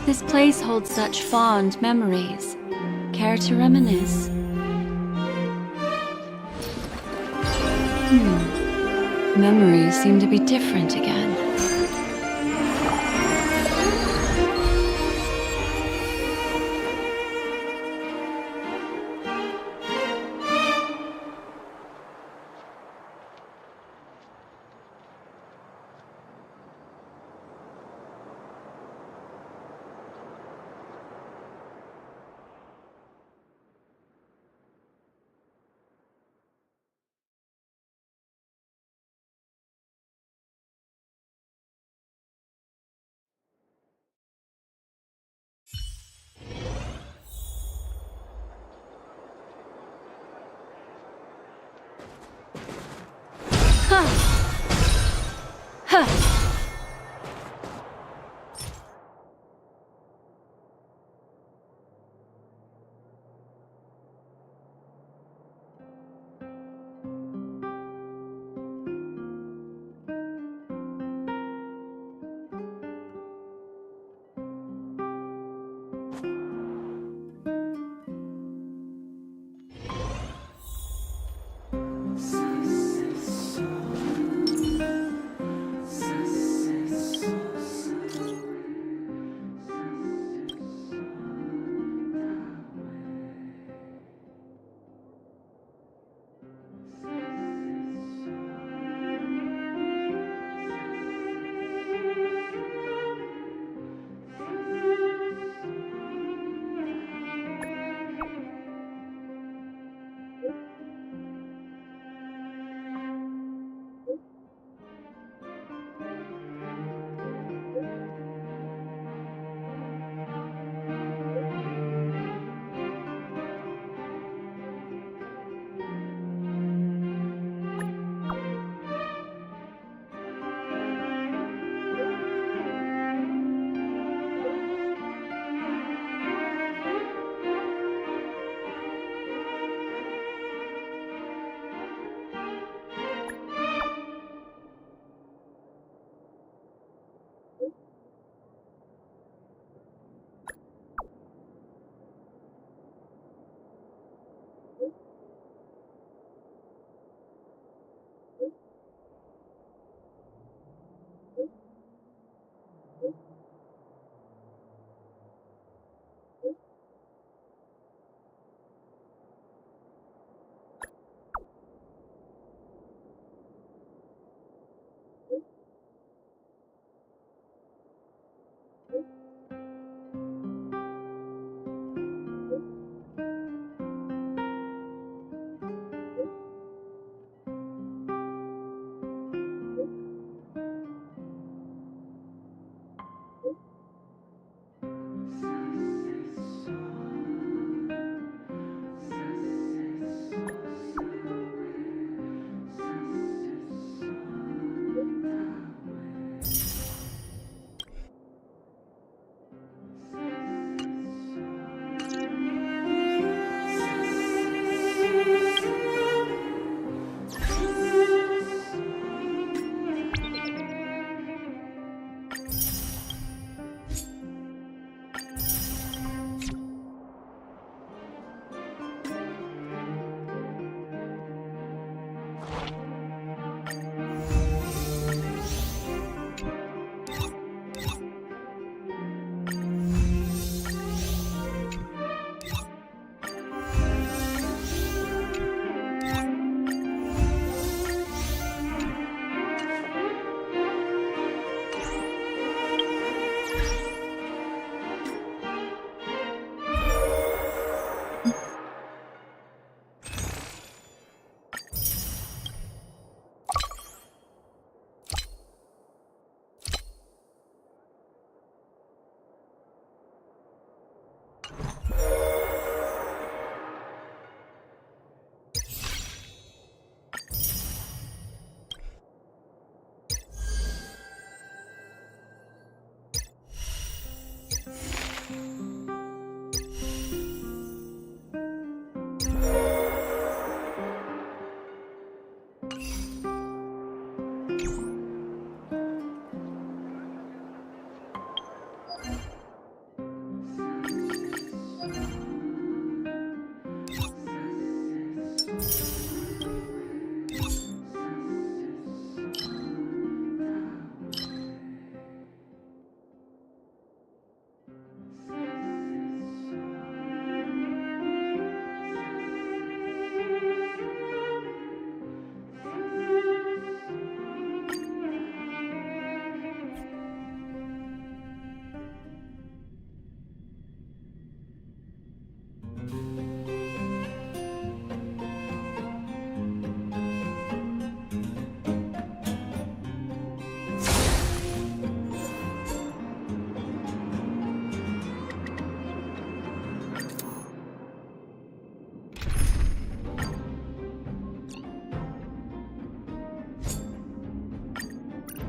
This place holds such fond memories. Care to reminisce? Memories seem to be different again.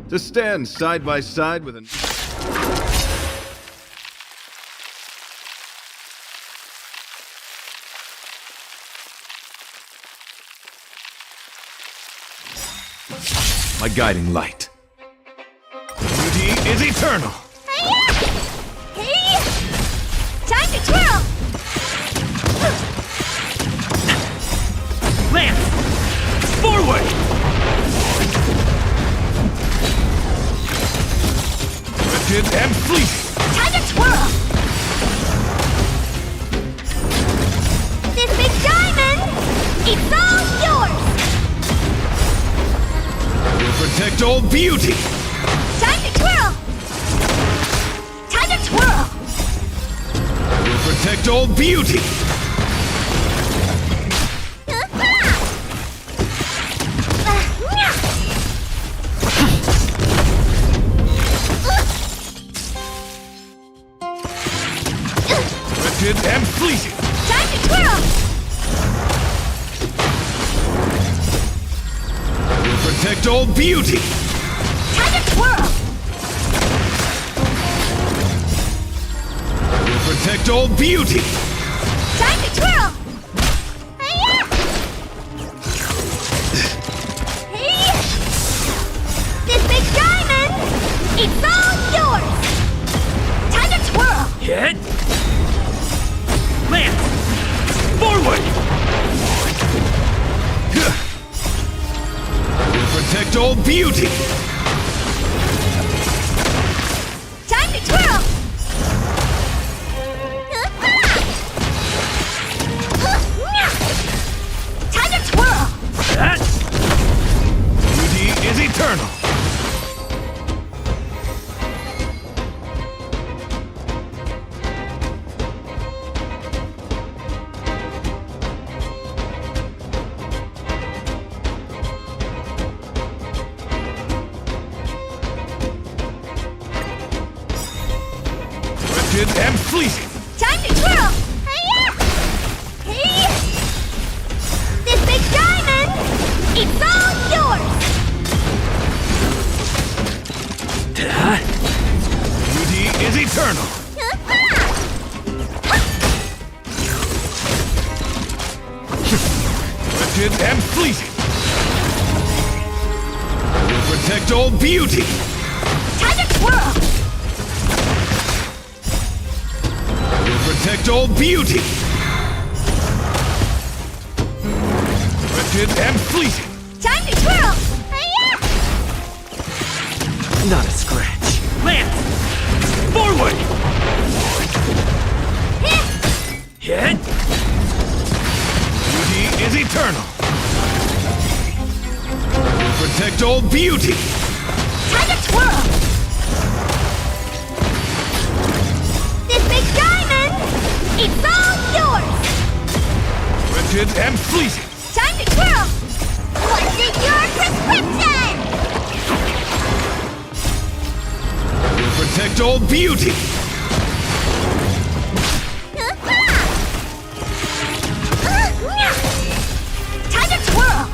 to stand side by side with an... My guiding light. Beauty is eternal. Hey! Time to twirl! Lance! Forward! Wretched and fleeting. Time to twirl! This big diamond, it's all yours! Will protect all beauty. Time to twirl! Time to twirl! Will protect all beauty. Wretched and fleeting. Time to twirl! Will protect all beauty. Time to twirl! Will protect all beauty. Time to twirl! Hey! This big diamond, it's all yours! Time to twirl! Hit! Lance! Forward! Will protect all beauty. Time to twirl! Time to twirl! That! Beauty is eternal. Wretched and fleeting. Time to twirl! Hey! This big diamond, it's all yours! That! Beauty is eternal. Wretched and fleeting. Will protect all beauty. Time to twirl! Will protect all beauty. Wretched and fleeting. Time to twirl! Not a scratch. Lance! Forward! Hit! Beauty is eternal. Will protect all beauty. Time to twirl! This big diamond, it's all yours! Wretched and fleeting. Time to twirl! What's in your prescription? Will protect all beauty. Time to twirl!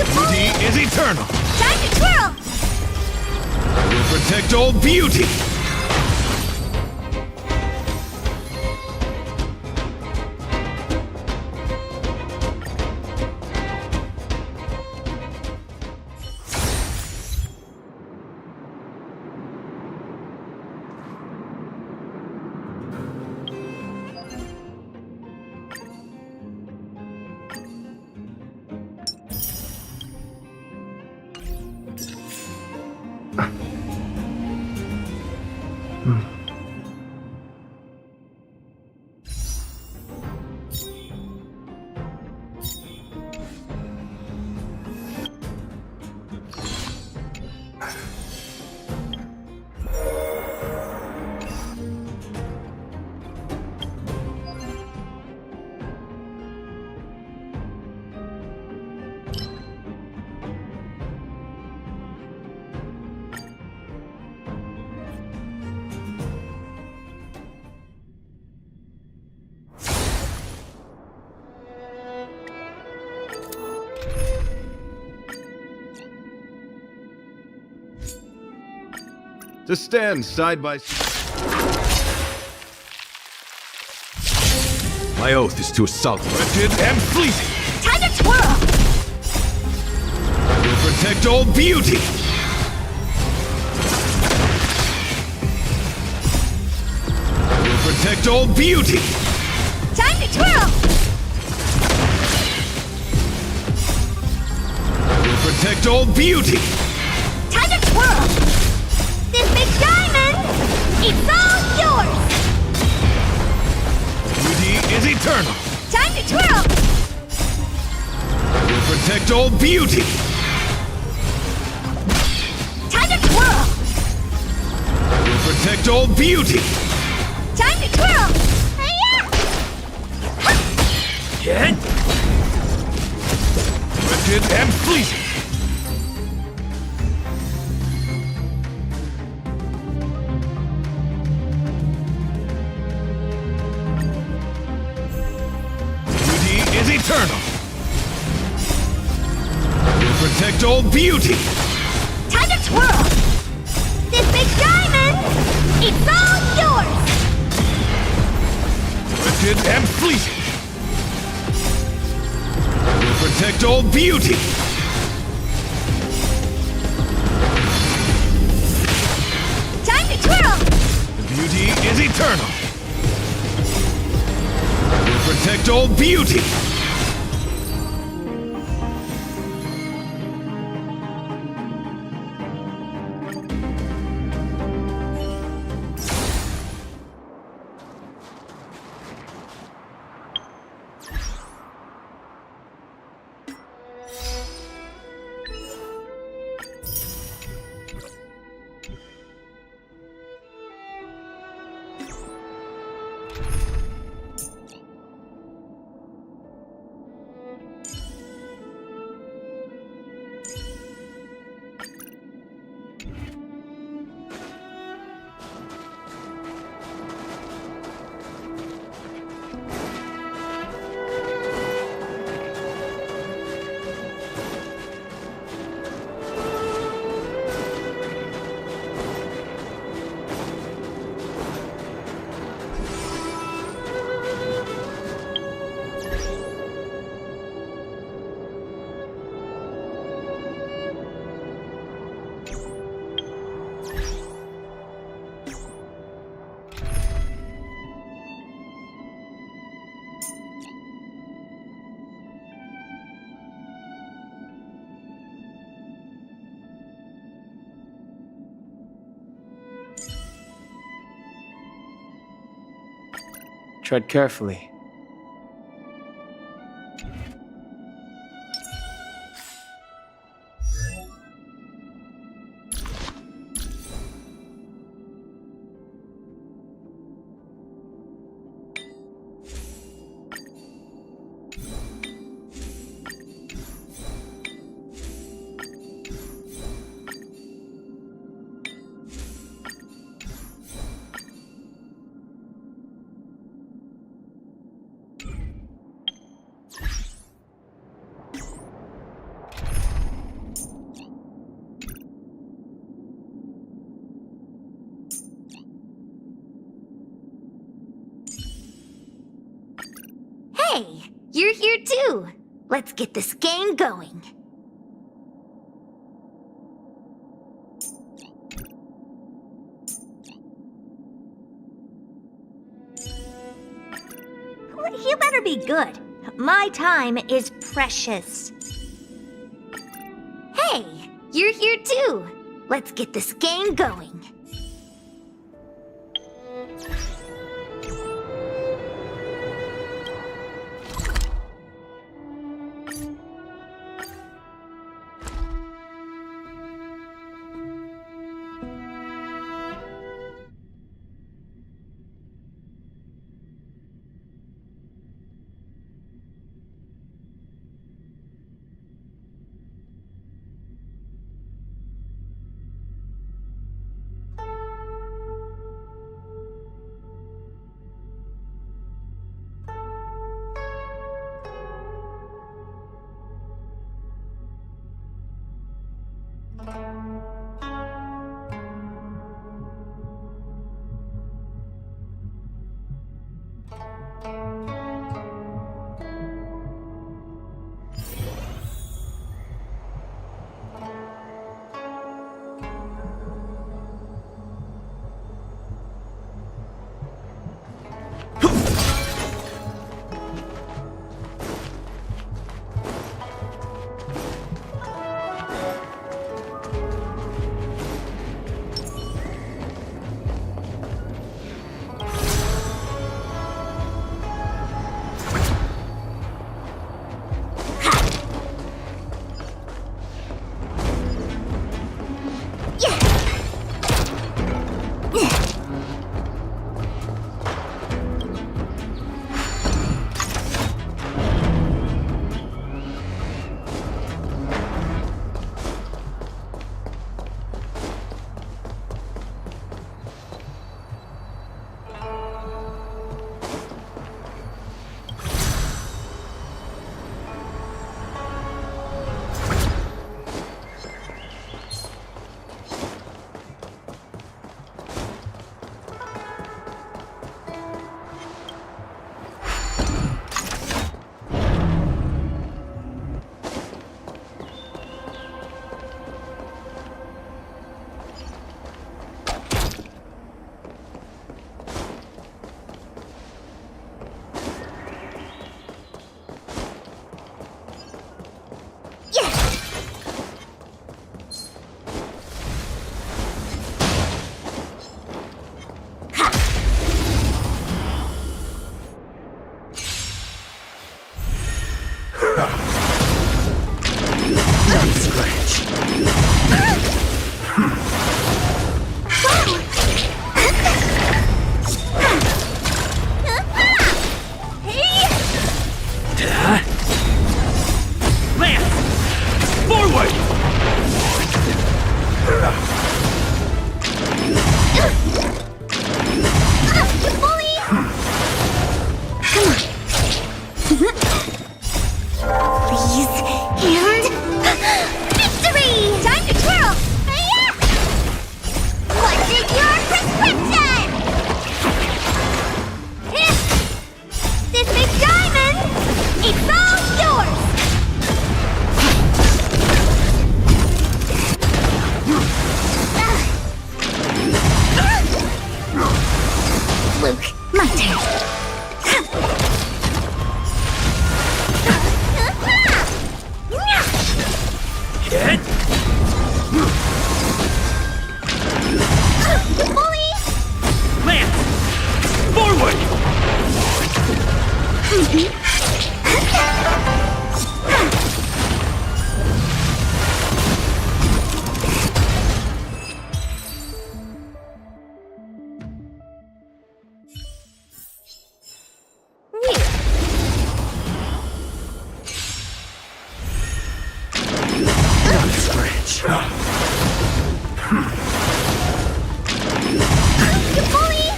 Beauty is eternal. Time to twirl! Will protect all beauty. to stand side by side. My oath is to assault wretched and fleeting. Time to twirl! I will protect Old Beauty. I will protect Old Beauty. Time to twirl! I will protect Old Beauty. Time to twirl! This big diamond! It's all yours! Beauty is eternal. Time to twirl! I will protect Old Beauty. Time to twirl! I will protect Old Beauty. Time to twirl! Hit! Wretched and fleeting. Beauty is eternal. I will protect Old Beauty. Time to twirl! This big diamond! It's all yours! Wretched and fleeting. I will protect Old Beauty. Time to twirl! The beauty is eternal. I will protect Old Beauty. Tread carefully. Hey, you're here too. Let's get this game going. You better be good. My time is precious. Hey, you're here too. Let's get this game going.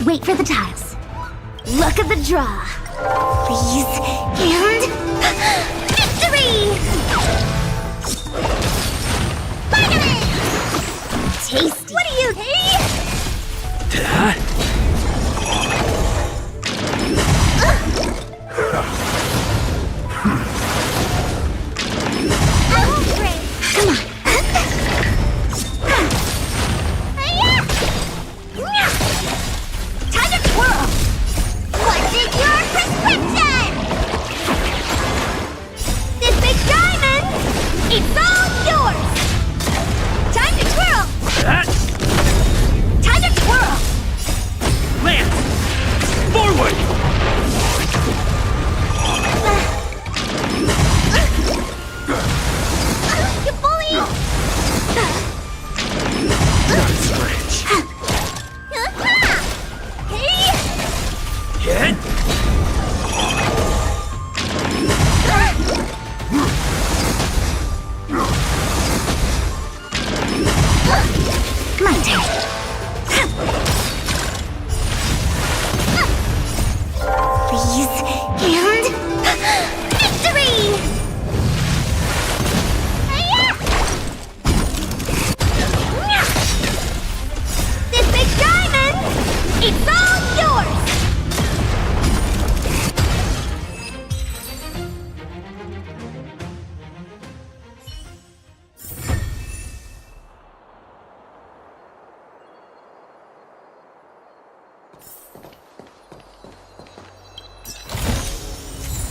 Wait for the tiles. Luck of the draw. Please, and victory! Finally! Tasty. What do you think? Oh, great. Come on. Time to twirl! What's in your prescription? This big diamond, it's all yours! Time to twirl!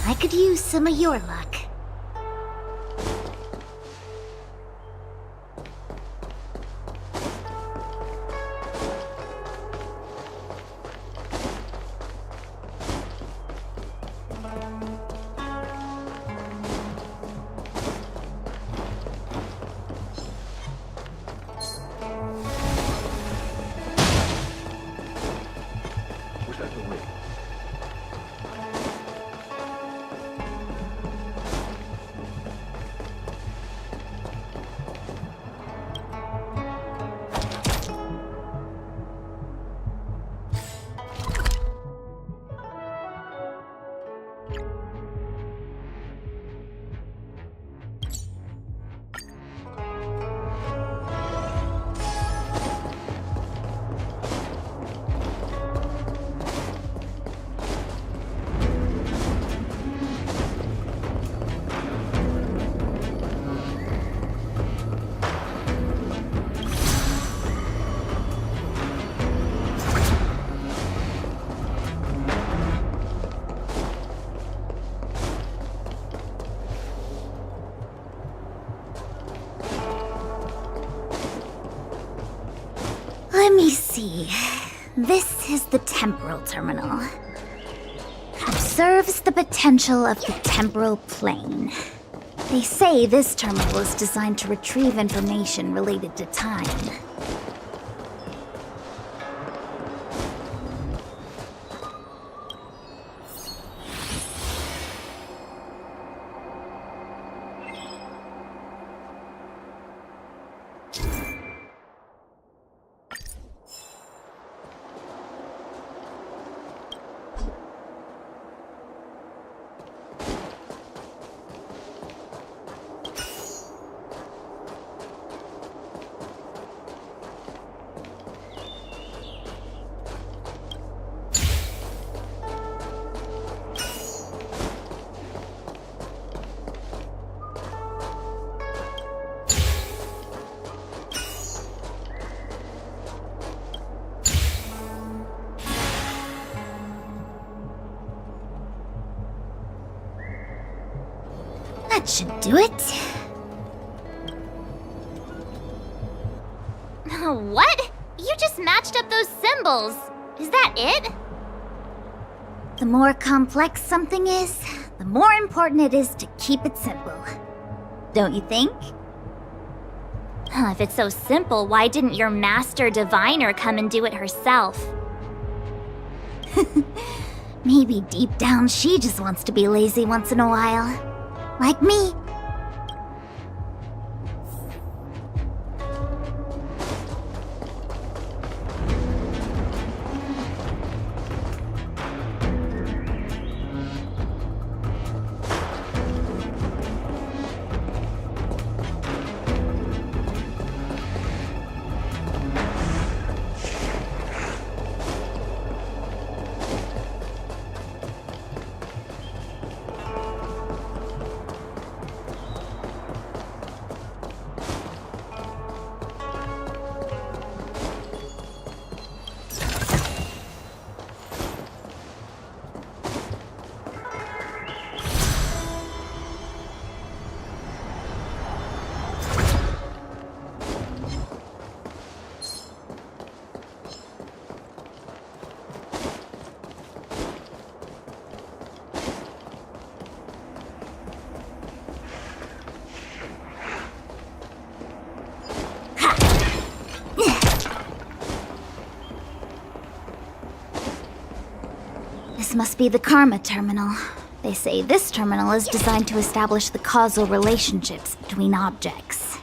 I could use some of your luck. Let me see. This is the temporal terminal. Observes the potential of the temporal plane. They say this terminal is designed to retrieve information related to time. That should do it. What? You just matched up those symbols. Is that it? The more complex something is, the more important it is to keep it simple. Don't you think? If it's so simple, why didn't your master diviner come and do it herself? Maybe deep down she just wants to be lazy once in a while. Like me. This must be the Karma Terminal. They say this terminal is designed to establish the causal relationships between objects.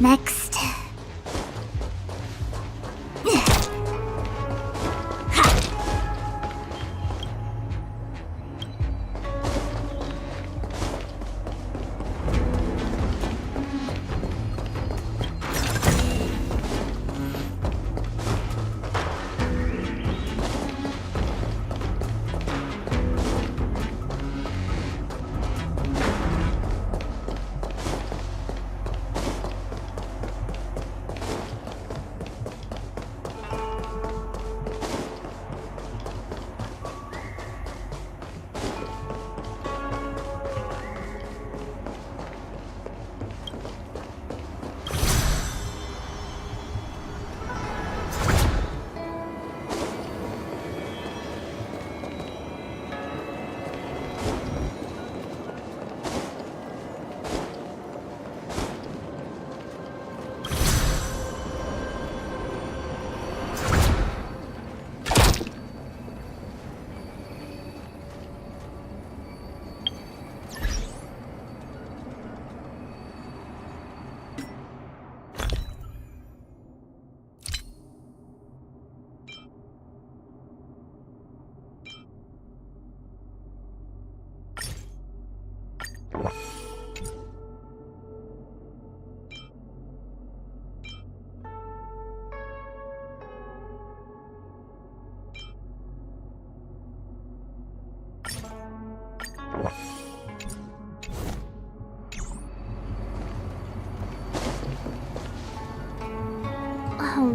Next.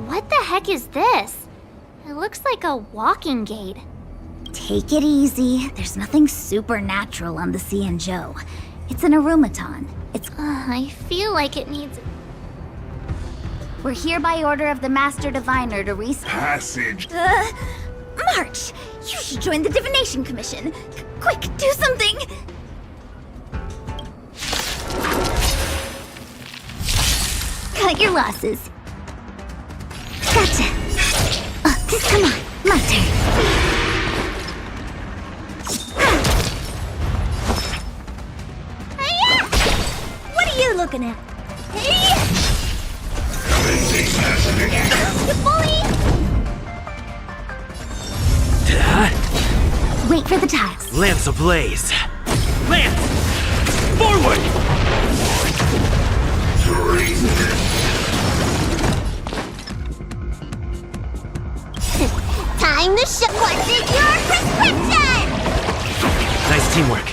What the heck is this? It looks like a walking gate. Take it easy. There's nothing supernatural on the Joe. It's an aromaton. I feel like it needs... We're here by order of the Master Diviner to Passage. March! You should join the Divination Commission. Quick, do something! Cut your losses. Gotcha. Come on, my turn. What are you looking at? You bully! Wait for the tiles. Lance ablaze! Lance! Forward! Time to show what's in your prescription! Nice teamwork.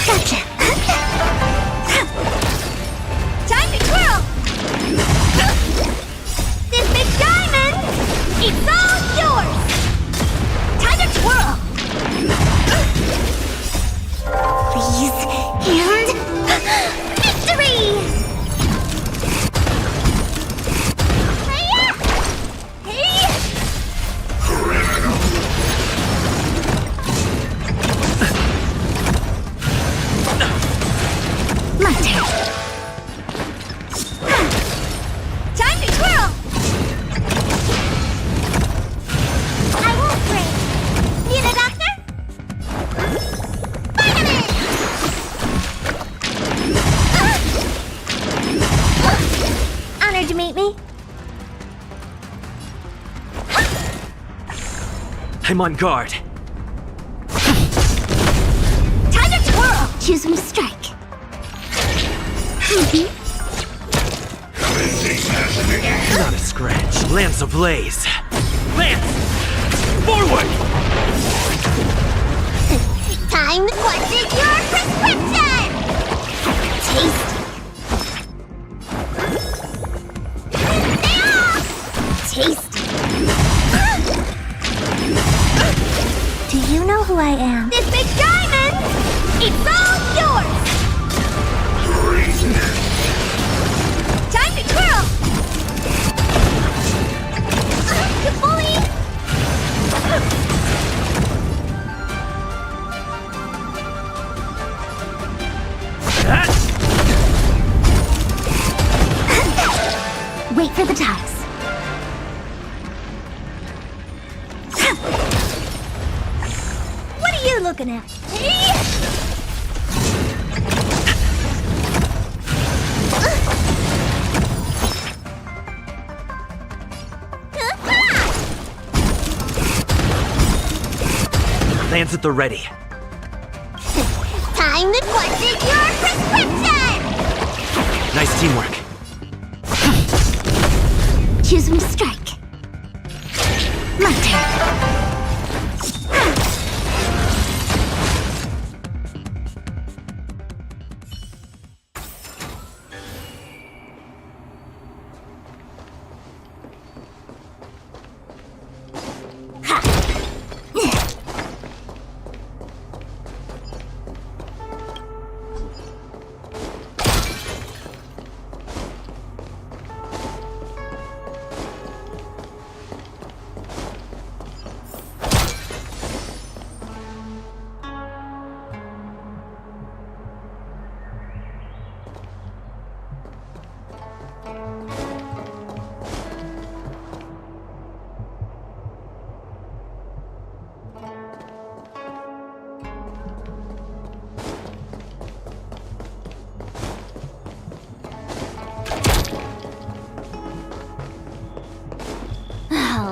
Gotcha. Time to twirl! This big diamond, it's all yours! Time to twirl! Please, and... victory! Hiya! Hey! My turn. Time to twirl! I won't break. Need a doctor? Vitamin! Honored to meet me. I'm on guard. Time to twirl! Choose when to strike. Not a scratch. Lance ablaze! Lance! Forward! Time to what's in your prescription! Tasty. Tasty. Do you know who I am? This big diamond! It's all yours! Time to twirl! You bully! wait for the ties. What are you looking at? Lance at the ready. Time to question your prescription! Nice teamwork. Choose when to strike. My turn.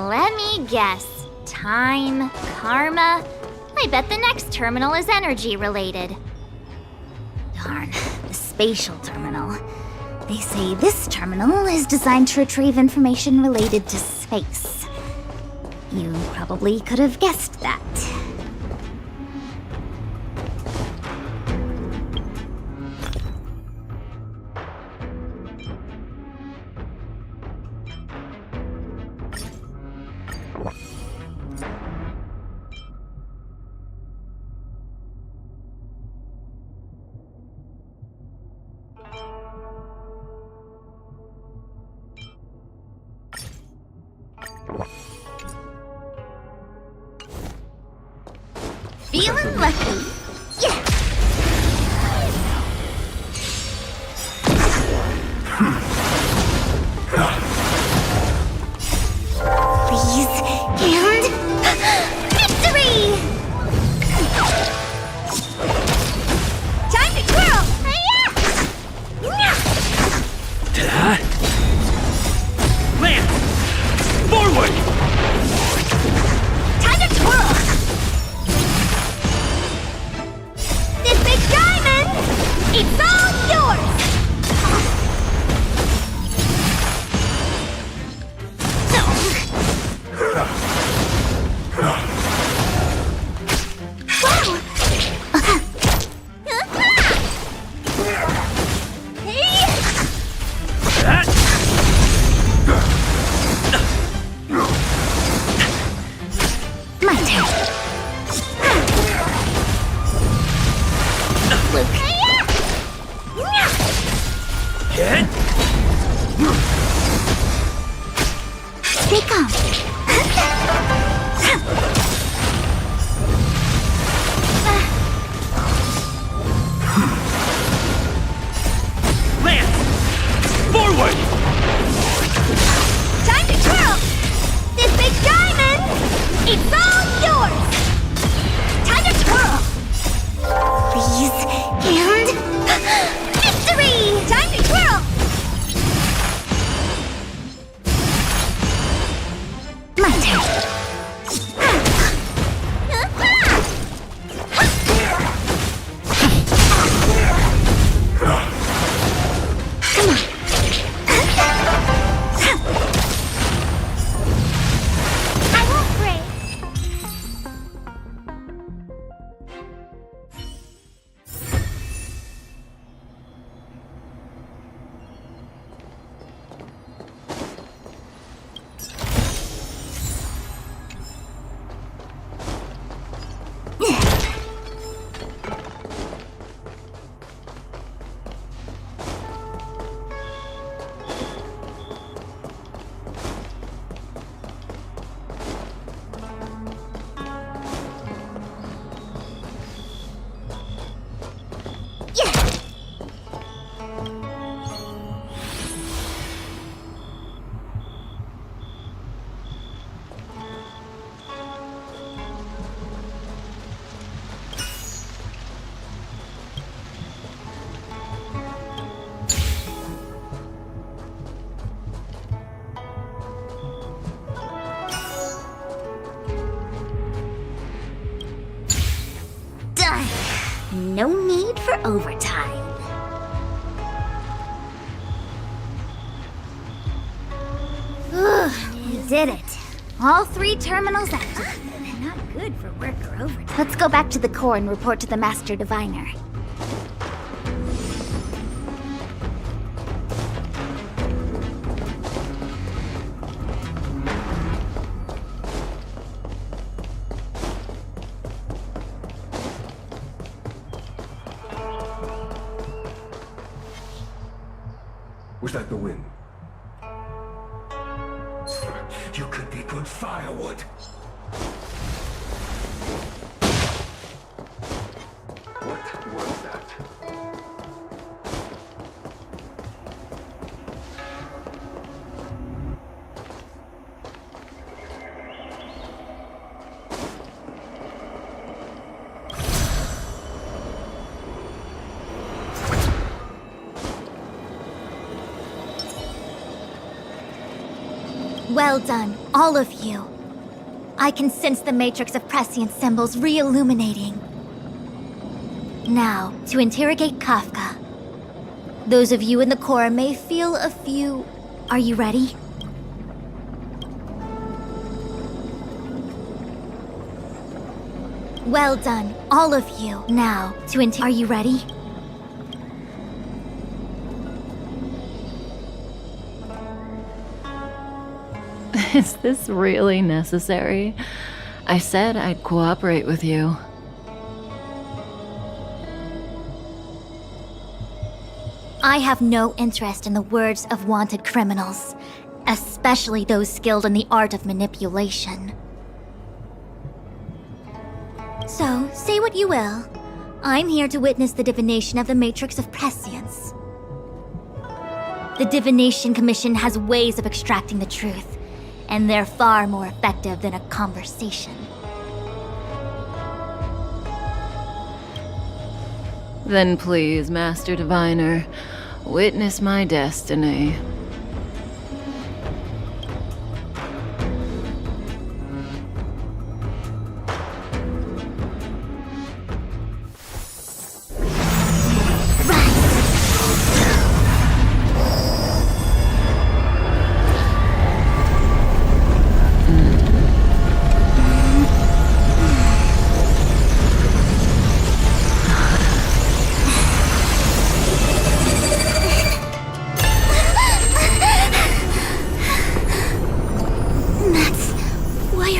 Let me guess. Time, karma. I bet the next terminal is energy related. Darn, the spatial terminal. They say this terminal is designed to retrieve information related to space. You probably could have guessed that. Feeling lucky. Yeah. Please, and victory! Time to twirl! Lance! Forward! Time to twirl! This big diamond, it's all yours! My turn. Luke. Hit! Stay calm. Lance! Forward! Time to twirl! This big diamond, it's all yours! Time to twirl! Please, and victory! Time to twirl! no need for overtime. You did it. All 3 terminals activated. Not good for work or overtime. Let's go back to the core and report to the Master Diviner. Was that the wind? You could be good firewood. What was that? Well done, all of you. I can sense the matrix of prescient symbols re-illuminating. Now, to interrogate Kafka. Those of you in the core may feel a few... Are you ready? Well done, all of you. Now, to Are you ready? Is this really necessary? I said I'd cooperate with you. I have no interest in the words of wanted criminals, especially those skilled in the art of manipulation. So, say what you will. I'm here to witness the divination of the Matrix of Prescience. The Divination Commission has ways of extracting the truth, and they're far more effective than a conversation. Then please, Master Diviner, witness my destiny.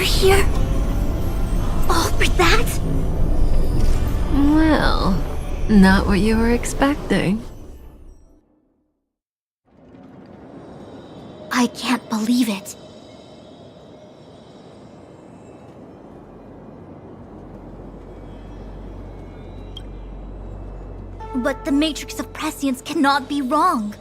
Here? All for that? Well, not what you were expecting. I can't believe it. But the Matrix of Prescience cannot be wrong.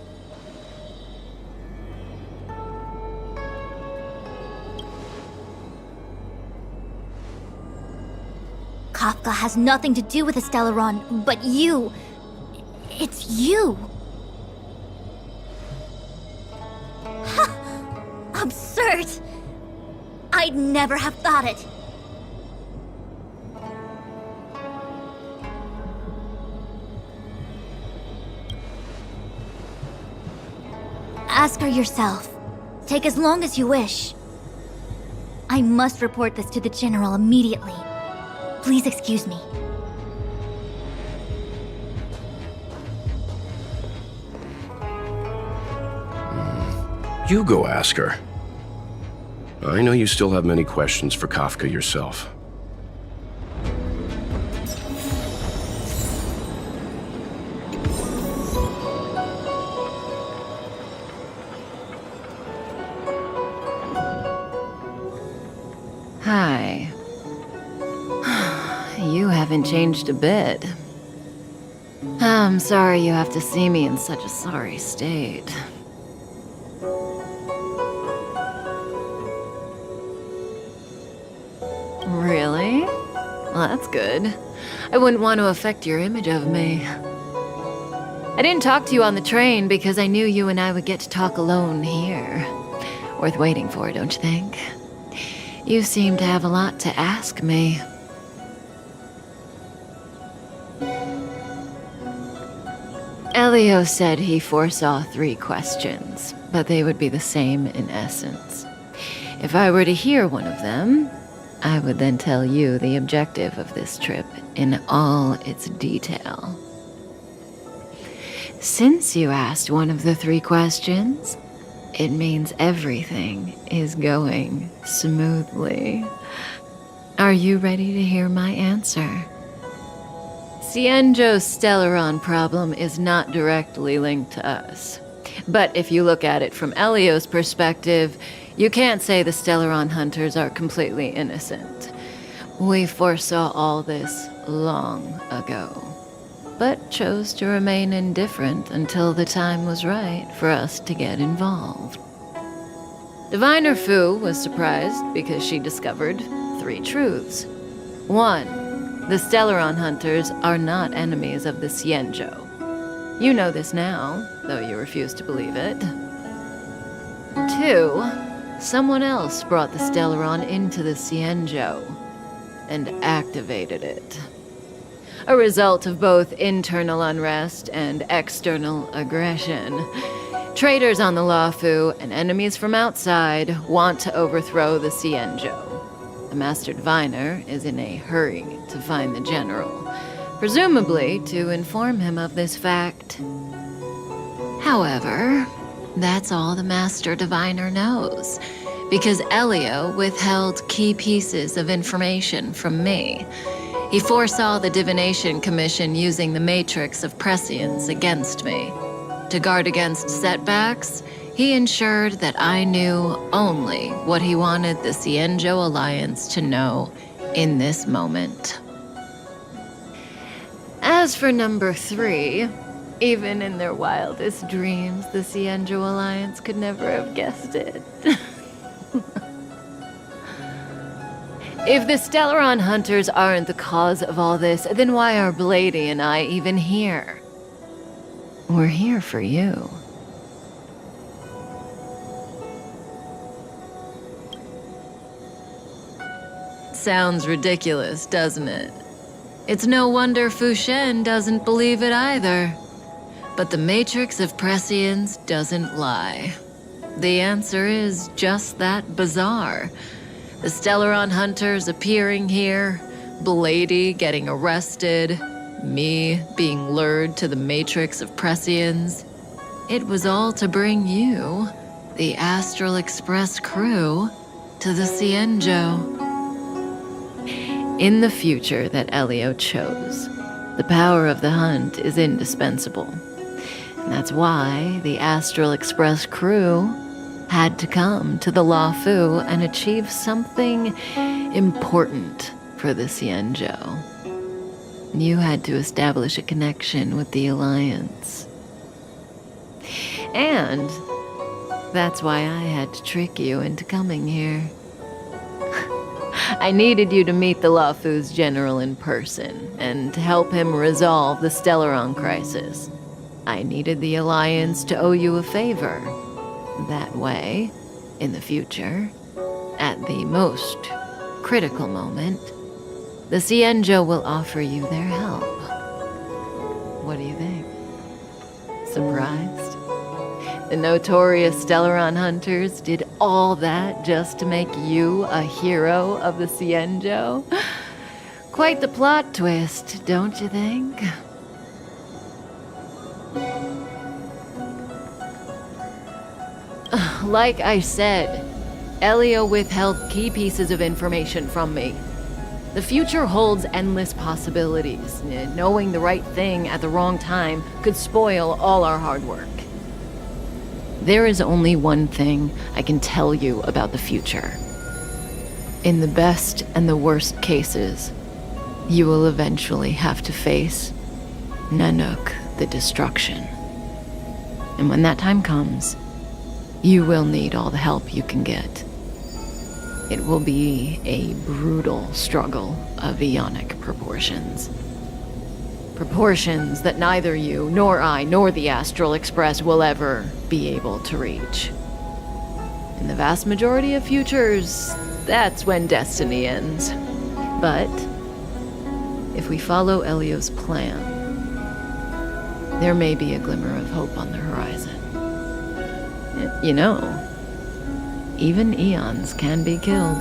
Kafka has nothing to do with the Stellaron, but you... It's you! Absurd! I'd never have thought it. Ask her yourself. Take as long as you wish. I must report this to the General immediately. Please excuse me. You go ask her. I know you still have many questions for Kafka yourself. Hi. You haven't changed a bit. I'm sorry you have to see me in such a sorry state. Really? Well, that's good. I wouldn't want to affect your image of me. I didn't talk to you on the train because I knew you and I would get to talk alone here. Worth waiting for, don't you think? You seem to have a lot to ask me. Elio said he foresaw 3 questions, but they would be the same in essence. If I were to hear one of them, I would then tell you the objective of this trip in all its detail. Since you asked one of the 3 questions, it means everything is going smoothly. Are you ready to hear my answer? Cienjo's Stellaron problem is not directly linked to us. But if you look at it from Elio's perspective, you can't say the Stellaron hunters are completely innocent. We foresaw all this long ago, but chose to remain indifferent until the time was right for us to get involved. Diviner Fu was surprised because she discovered 3 truths. 1. The Stellaron hunters are not enemies of the Cienjo. You know this now, though you refuse to believe it. 2. Someone else brought the Stellaron into the Cienjo and activated it. A result of both internal unrest and external aggression. Traitors on the Luofu and enemies from outside want to overthrow the Cienjo. The Master Diviner is in a hurry to find the General, presumably to inform him of this fact. However, that's all the Master Diviner knows, because Elio withheld key pieces of information from me. He foresaw the Divination Commission using the Matrix of Prescience against me. To guard against setbacks, he ensured that I knew only what he wanted the Cienjo Alliance to know in this moment. As for number 3, even in their wildest dreams, the Cienjo Alliance could never have guessed it. If the Stellaron hunters aren't the cause of all this, then why are Blady and I even here? We're here for you. Sounds ridiculous, doesn't it? It's no wonder Fu Shen doesn't believe it either. But the Matrix of Prescience doesn't lie. The answer is just that bizarre. The Stellaron hunters appearing here, Blady getting arrested, me being lured to the Matrix of Prescience. It was all to bring you, the Astral Express crew, to the Cienjo. In the future that Elio chose, the power of the hunt is indispensable. And that's why the Astral Express crew had to come to the Luofu and achieve something important for the Cienjo. You had to establish a connection with the Alliance. And that's why I had to trick you into coming here. I needed you to meet the Luofu's general in person and to help him resolve the Stellaron crisis. I needed the Alliance to owe you a favor. That way, in the future, at the most critical moment, the Cienjo will offer you their help. What do you think? Surprised? The notorious Stellaron hunters did all that just to make you a hero of the Cienjo? Quite the plot twist, don't you think? Like I said, Elio withheld key pieces of information from me. The future holds endless possibilities. Knowing the right thing at the wrong time could spoil all our hard work. There is only one thing I can tell you about the future. In the best and the worst cases, you will eventually have to face Nanook the Destruction. And when that time comes, you will need all the help you can get. It will be a brutal struggle of Ionic proportions. Proportions that neither you, nor I, nor the Astral Express will ever be able to reach. In the vast majority of futures, that's when destiny ends. But if we follow Elio's plan, there may be a glimmer of hope on the horizon. You know, even eons can be killed.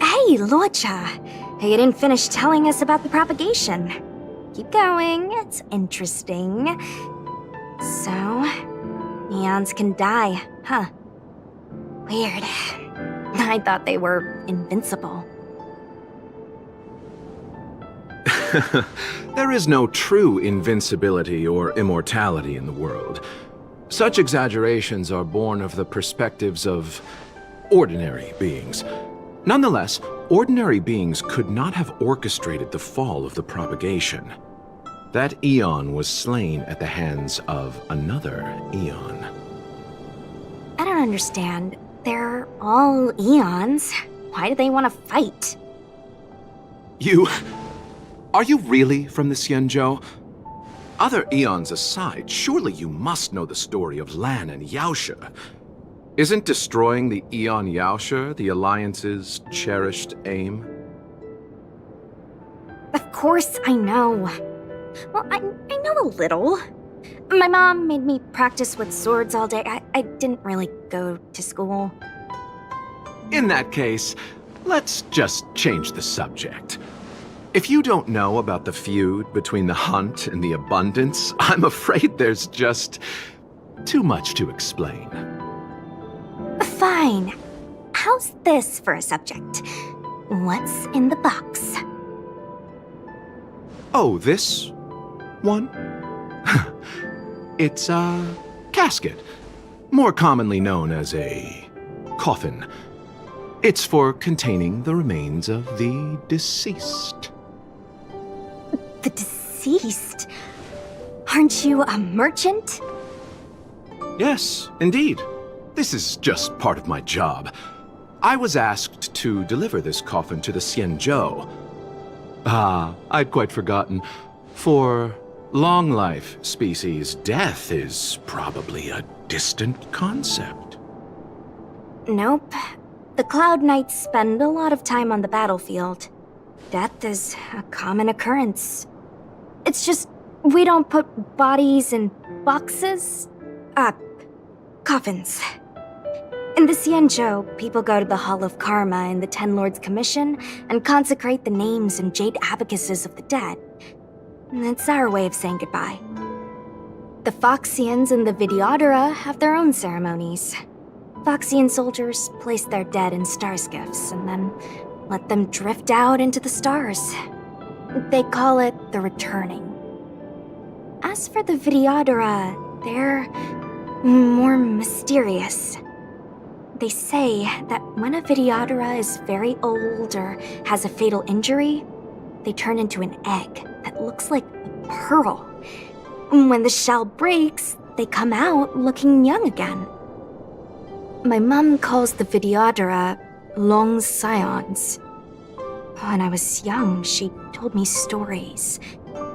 Hey, Lorcha! You didn't finish telling us about the propagation. Keep going, it's interesting. So, eons can die, huh? Weird. I thought they were invincible. There is no true invincibility or immortality in the world. Such exaggerations are born of the perspectives of ordinary beings. Nonetheless, ordinary beings could not have orchestrated the fall of the propagation. That eon was slain at the hands of another eon. I don't understand. They're all eons. Why do they want to fight? Are you really from the Xianzhou? Other eons aside, surely you must know the story of Lan and Yaoshe. Isn't destroying the Eon Yaoshe the Alliance's cherished aim? Of course I know. Well, I know a little. My mom made me practice with swords all day. I didn't really go to school. In that case, let's just change the subject. If you don't know about the feud between the Hunt and the Abundance, I'm afraid there's just too much to explain. Fine. How's this for a subject? What's in the box? Oh, this one? It's a casket, more commonly known as a coffin. It's for containing the remains of the deceased. The deceased? Aren't you a merchant? Yes, indeed. This is just part of my job. I was asked to deliver this coffin to the Xianzhou. Ah, I'd quite forgotten. For long life species, death is probably a distant concept. Nope. The Cloud Knights spend a lot of time on the battlefield. Death is a common occurrence. It's just, we don't put bodies in boxes. Coffins. In the Xianzhou, people go to the Hall of Karma in the Ten Lords Commission and consecrate the names and jade abacuses of the dead. It's our way of saying goodbye. The Foxians and the Videodora have their own ceremonies. Foxian soldiers place their dead in star skiffs and then let them drift out into the stars. They call it the returning. As for the Videodora, they're more mysterious. They say that when a Videodora is very old or has a fatal injury, they turn into an egg that looks like a pearl. When the shell breaks, they come out looking young again. My mom calls the Videodora long scions. When I was young, she told me stories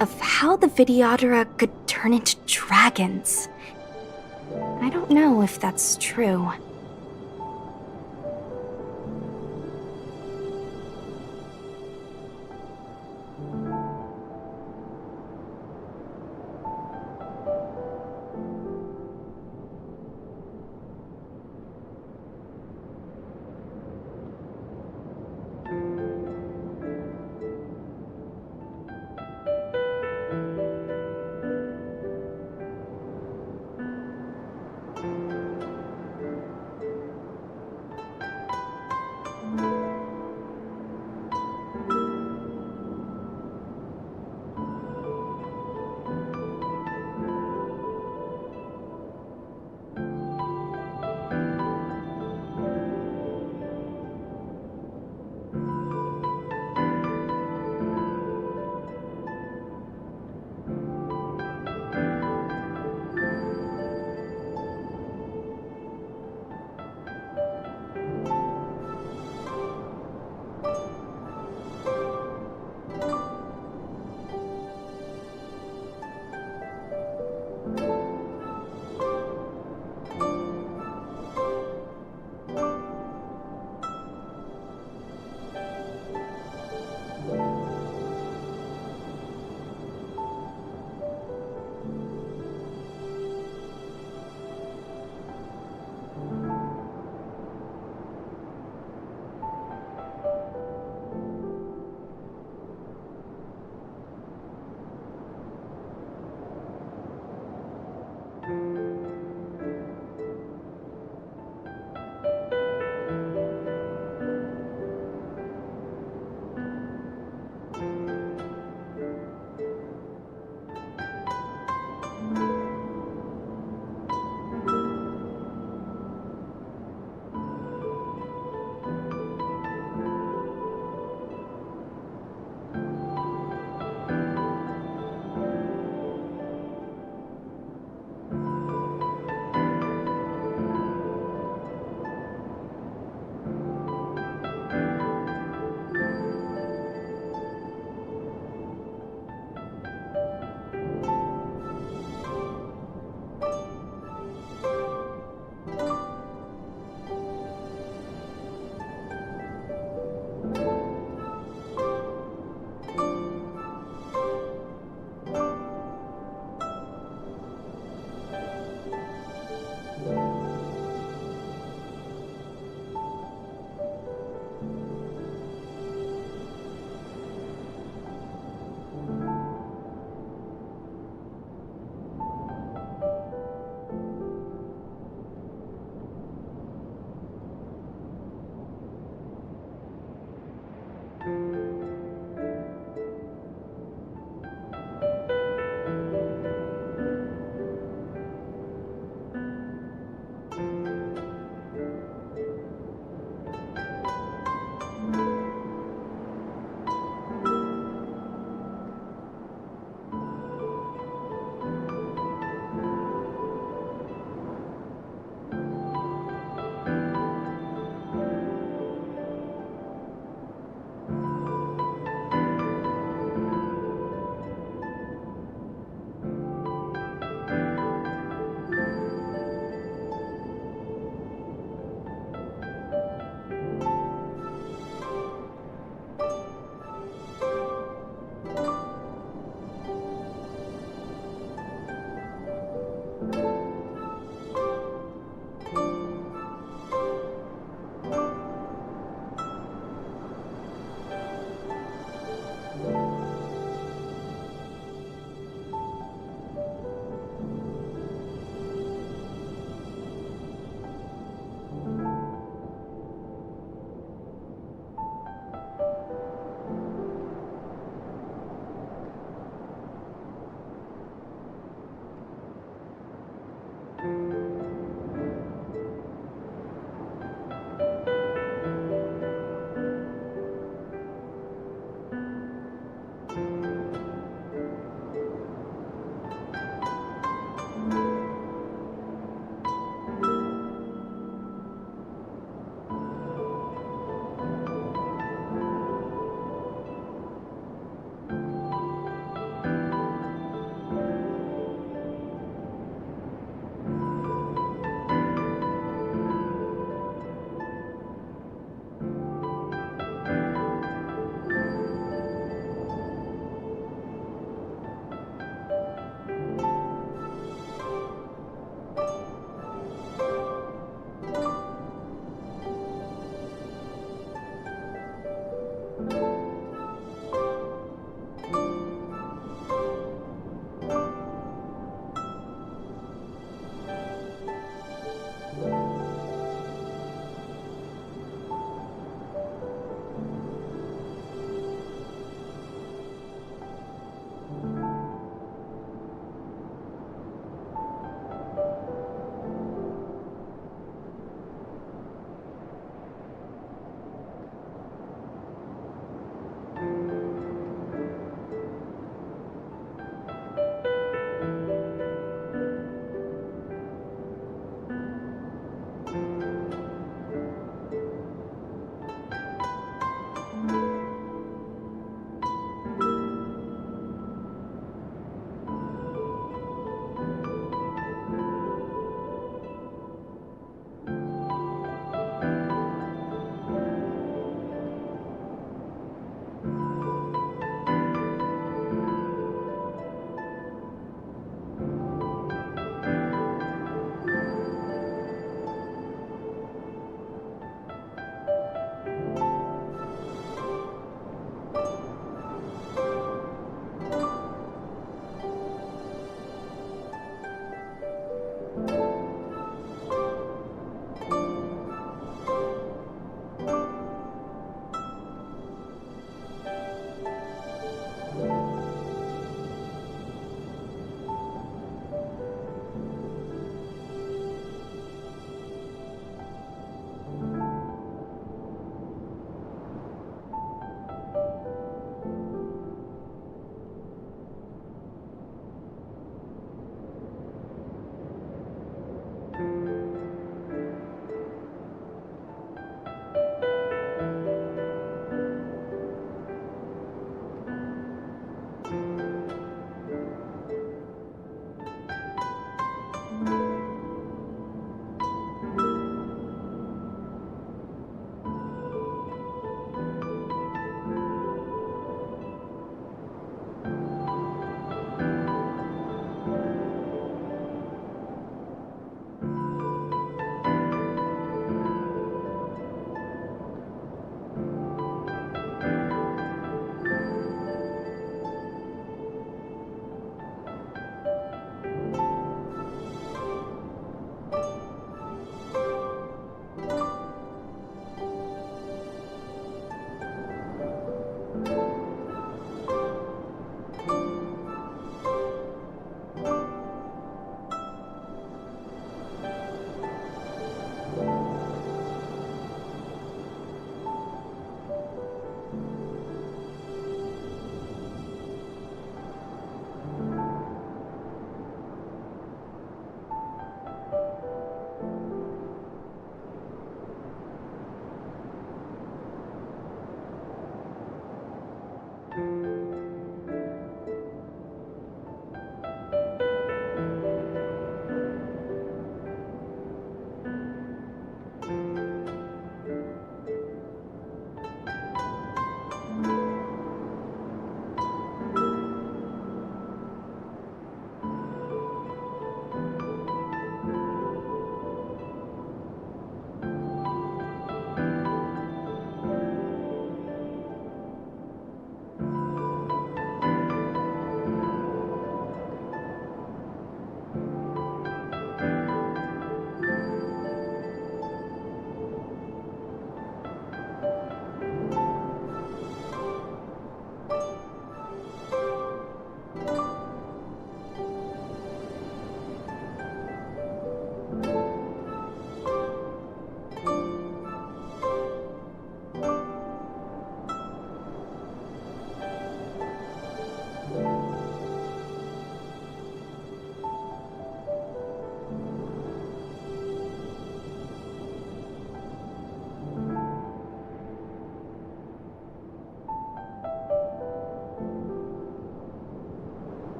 of how the Videodora could turn into dragons. I don't know if that's true.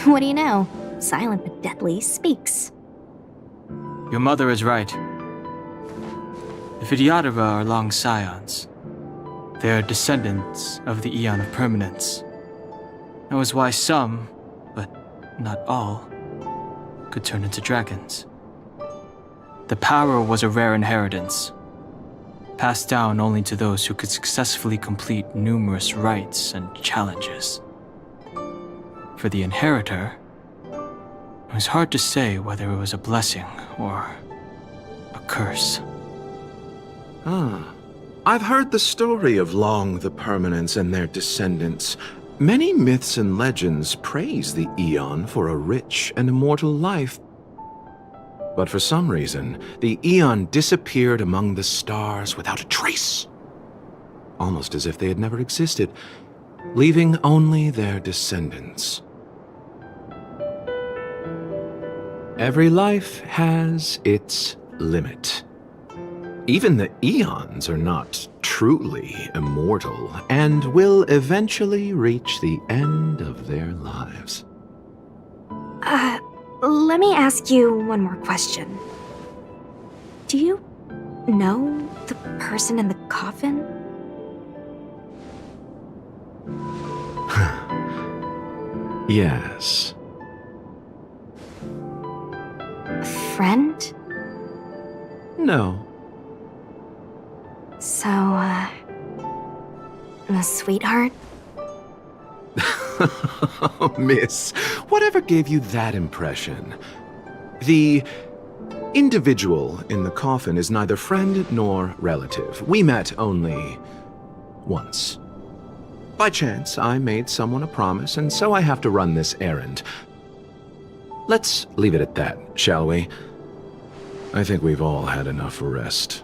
What do you know? Silent but deadly speaks. Your mother is right. The Vidyadhara are long scions. They are descendants of the Eon of Permanence. That was why some, but not all, could turn into dragons. The power was a rare inheritance, passed down only to those who could successfully complete numerous rites and challenges. For the inheritor, it was hard to say whether it was a blessing or a curse. I've heard the story of Long the Permanence and their descendants. Many myths and legends praise the Eon for a rich and immortal life. But for some reason, the Eon disappeared among the stars without a trace. Almost as if they had never existed, leaving only their descendants. Every life has its limit. Even the Eons are not truly immortal and will eventually reach the end of their lives. Let me ask you one more question. Do you know the person in the coffin? Yes. A friend? No. So, a sweetheart? Miss, whatever gave you that impression? The individual in the coffin is neither friend nor relative. We met only once. By chance, I made someone a promise, and so I have to run this errand. Let's leave it at that, shall we? I think we've all had enough rest.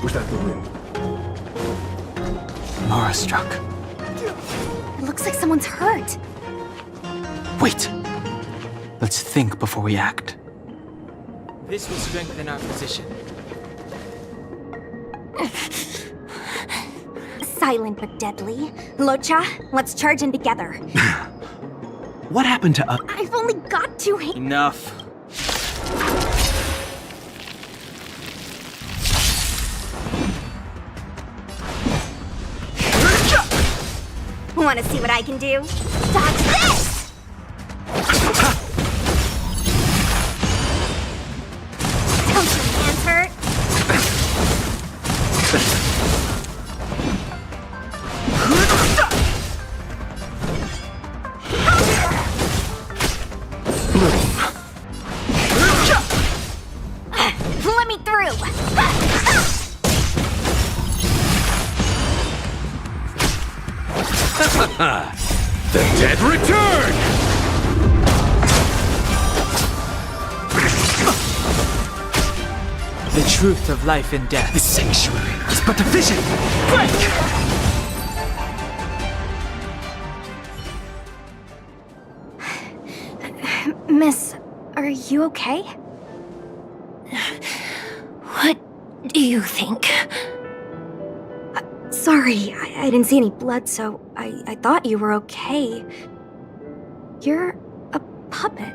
Was that the wind? Mara struck. Looks like someone's hurt. Wait! Let's think before we act. This will strengthen our position. Silent but deadly. Locha, let's charge in together. What happened to us? I've only got 2 hands. Enough. Want to see what I can do? Dodge this! Don't your hands hurt? Let me through! The dead return! The truth of life and death. The sanctuary is but a vision. Break! Miss, are you okay? What do you think? Sorry, I didn't see any blood, so I thought you were okay. You're a puppet.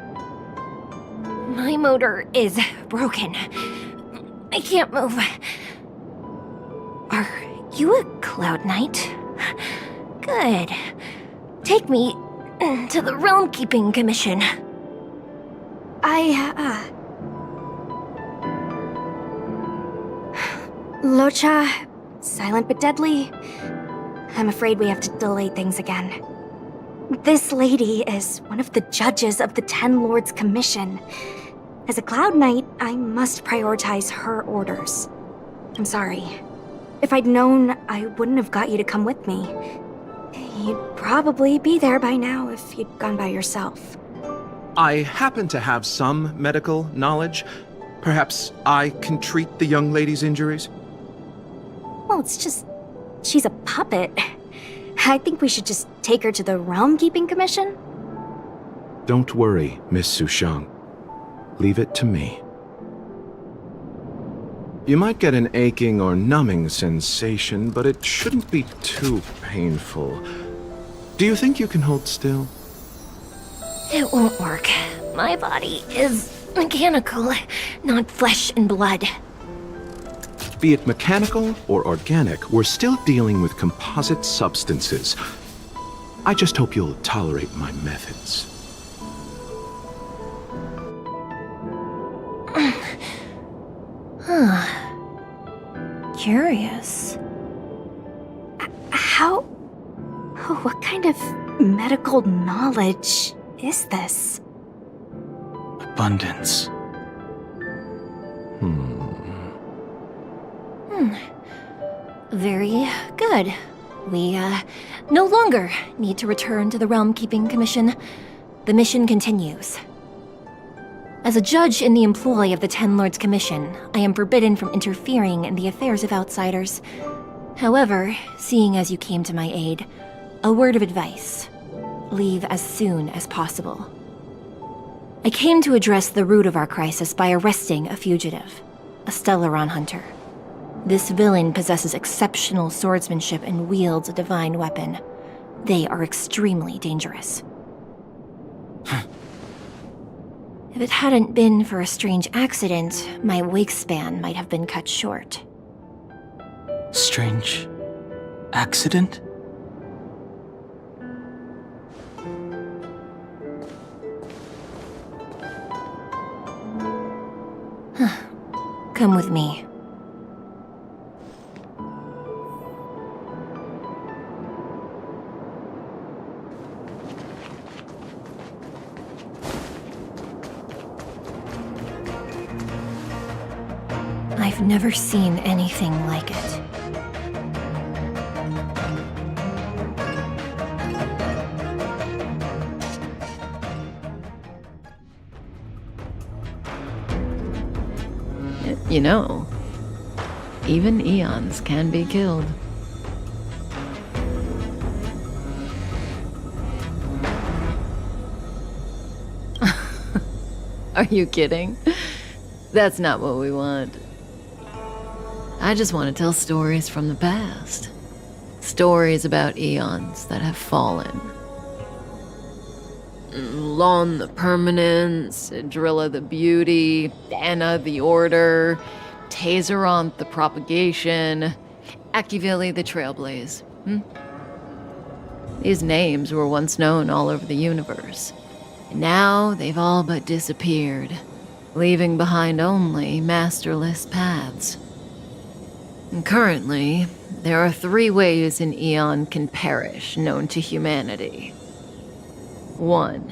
My motor is broken. I can't move. Are you a Cloud Knight? Good. Take me to the Realm Keeping Commission. Locha, silent but deadly. I'm afraid we have to delay things again. This lady is one of the judges of the Ten Lords Commission. As a Cloud Knight, I must prioritize her orders. I'm sorry. If I'd known, I wouldn't have got you to come with me. You'd probably be there by now if you'd gone by yourself. I happen to have some medical knowledge. Perhaps I can treat the young lady's injuries? Well, it's just... she's a puppet. I think we should just take her to the Realm Keeping Commission. Don't worry, Miss Sushang. Leave it to me. You might get an aching or numbing sensation, but it shouldn't be too painful. Do you think you can hold still? It won't work. My body is mechanical, not flesh and blood. Be it mechanical or organic, we're still dealing with composite substances. I just hope you'll tolerate my methods. Curious. How... oh, what kind of medical knowledge is this? Abundance. Very good. We, no longer need to return to the Realm Keeping Commission. The mission continues. As a judge in the employ of the Ten Lords Commission, I am forbidden from interfering in the affairs of outsiders. However, seeing as you came to my aid, a word of advice. Leave as soon as possible. I came to address the root of our crisis by arresting a fugitive, a Stellaron hunter. This villain possesses exceptional swordsmanship and wields a divine weapon. They are extremely dangerous. If it hadn't been for a strange accident, my wakespan might have been cut short. Strange accident? Come with me. I've never seen anything like it. You know, even eons can be killed. Are you kidding? That's not what we want. I just want to tell stories from the past. Stories about eons that have fallen. Lon the Permanence, Drilla the Beauty, Anna the Order, Tazeronth the Propagation, Akivili the Trailblaze. These names were once known all over the universe. And now they've all but disappeared, leaving behind only masterless paths. And currently, there are 3 ways an eon can perish known to humanity. 1.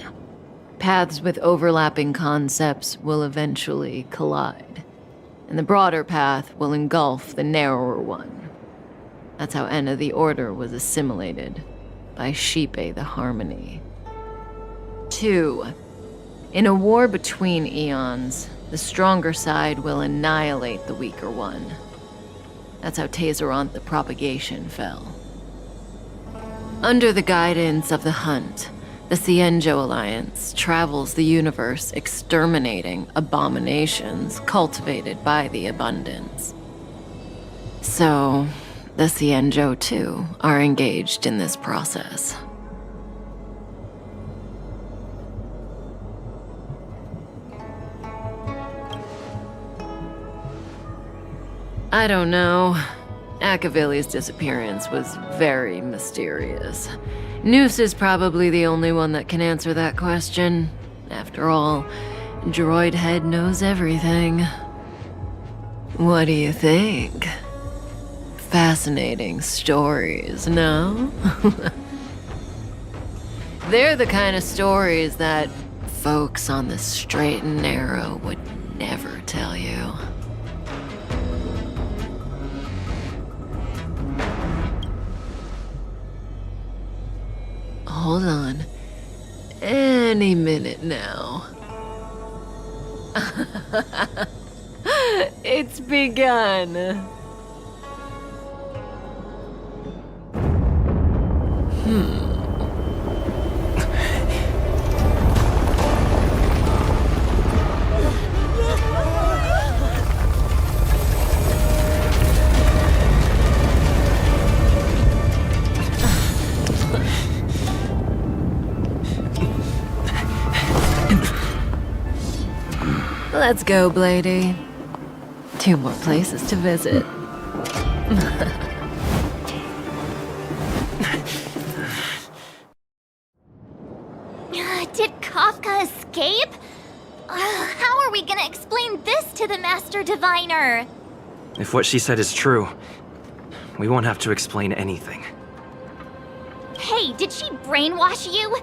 Paths with overlapping concepts will eventually collide, and the broader path will engulf the narrower one. That's how Enna the Order was assimilated, by Sheepe the Harmony. 2. In a war between eons, the stronger side will annihilate the weaker one. That's how Tazeronth the Propagation fell. Under the guidance of the Hunt, the Cienjo Alliance travels the universe exterminating abominations cultivated by the Abundance. So, the Cienjo too are engaged in this process. I don't know. Akavili's disappearance was very mysterious. Noose is probably the only one that can answer that question. After all, Droid Head knows everything. What do you think? Fascinating stories, no? They're the kind of stories that folks on the straight and narrow would never tell you. now. It's begun. Let's go, Blady. 2 more places to visit. Did Kafka escape? How are we gonna explain this to the Master Diviner? If what she said is true, we won't have to explain anything. Hey, did she brainwash you?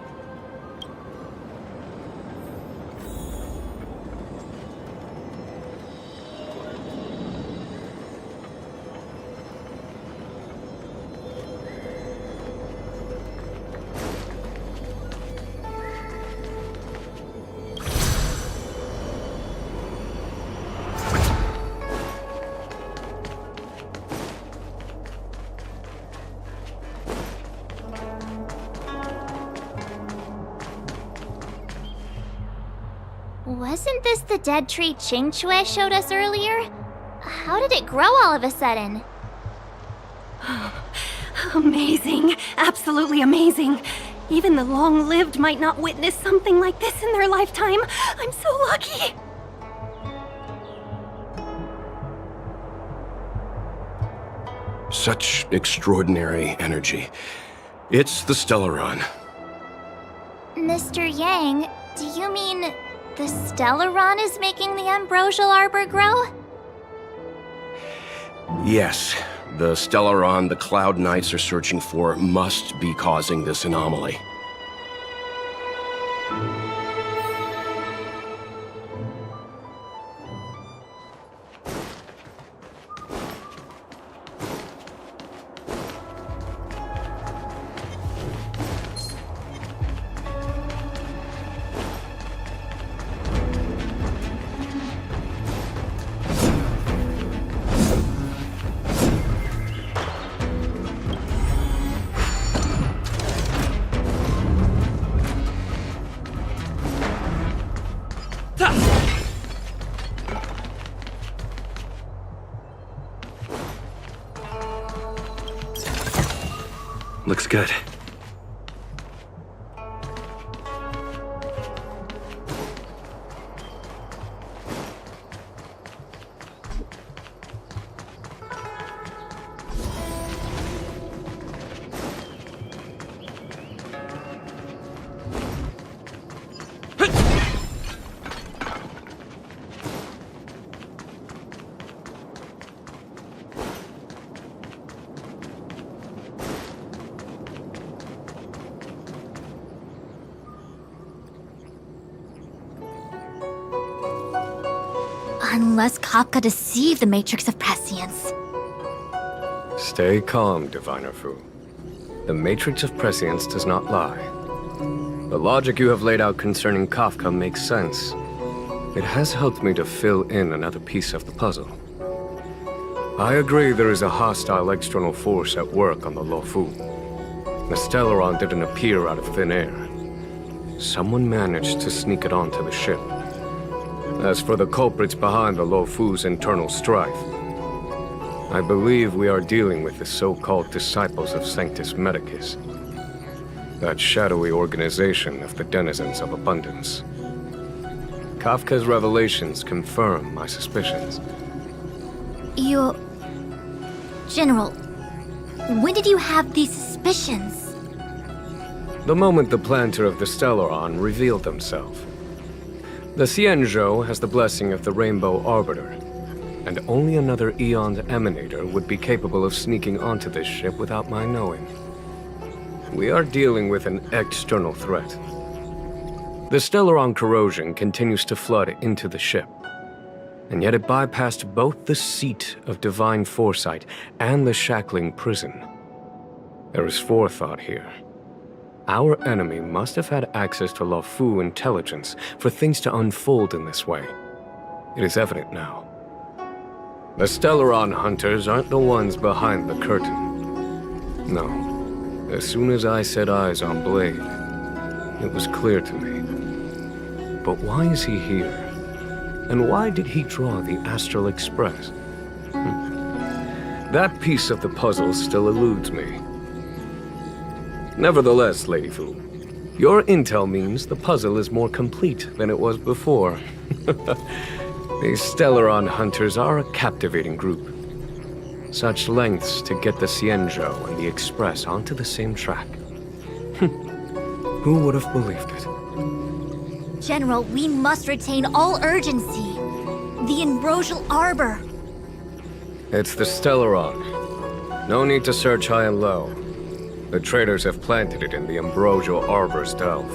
Wasn't this the dead tree Qingque showed us earlier? How did it grow all of a sudden? Amazing. Absolutely amazing. Even the long-lived might not witness something like this in their lifetime. I'm so lucky. Such extraordinary energy. It's the Stellaron. Mr. Yang, do you mean the Stellaron is making the ambrosial arbor grow? Yes, the Stellaron the Cloud Knights are searching for must be causing this anomaly. Looks good. Unless Kafka deceived the Matrix of Prescience. Stay calm, Diviner Fu. The Matrix of Prescience does not lie. The logic you have laid out concerning Kafka makes sense. It has helped me to fill in another piece of the puzzle. I agree there is a hostile external force at work on the Luofu. The Stellaron didn't appear out of thin air. Someone managed to sneak it onto the ship. As for the culprits behind the Luofu's internal strife, I believe we are dealing with the so-called disciples of Sanctus Medicus, that shadowy organization of the denizens of abundance. Kafka's revelations confirm my suspicions. General, when did you have these suspicions? The moment the planter of the Stellaron revealed himself. The Xianzhou has the blessing of the Rainbow Arbiter, and only another Eon's Emanator would be capable of sneaking onto this ship without my knowing. We are dealing with an external threat. The Stellaron corrosion continues to flood into the ship, and yet it bypassed both the seat of divine foresight and the shackling prison. There is forethought here, Our enemy must have had access to Luofu intelligence for things to unfold in this way. It is evident now. The Stellaron hunters aren't the ones behind the curtain. No. As soon as I set eyes on Blade, it was clear to me. But why is he here? And why did he draw the Astral Express? That piece of the puzzle still eludes me. Nevertheless, Lady Fu, your intel means the puzzle is more complete than it was before. These Stellaron hunters are a captivating group. Such lengths to get the Xianzhou and the Express onto the same track. Who would have believed it? General, we must retain all urgency. The Ambrosial Arbor. It's the Stellaron. No need to search high and low. The traders have planted it in the Ambrosial Arbor's delve,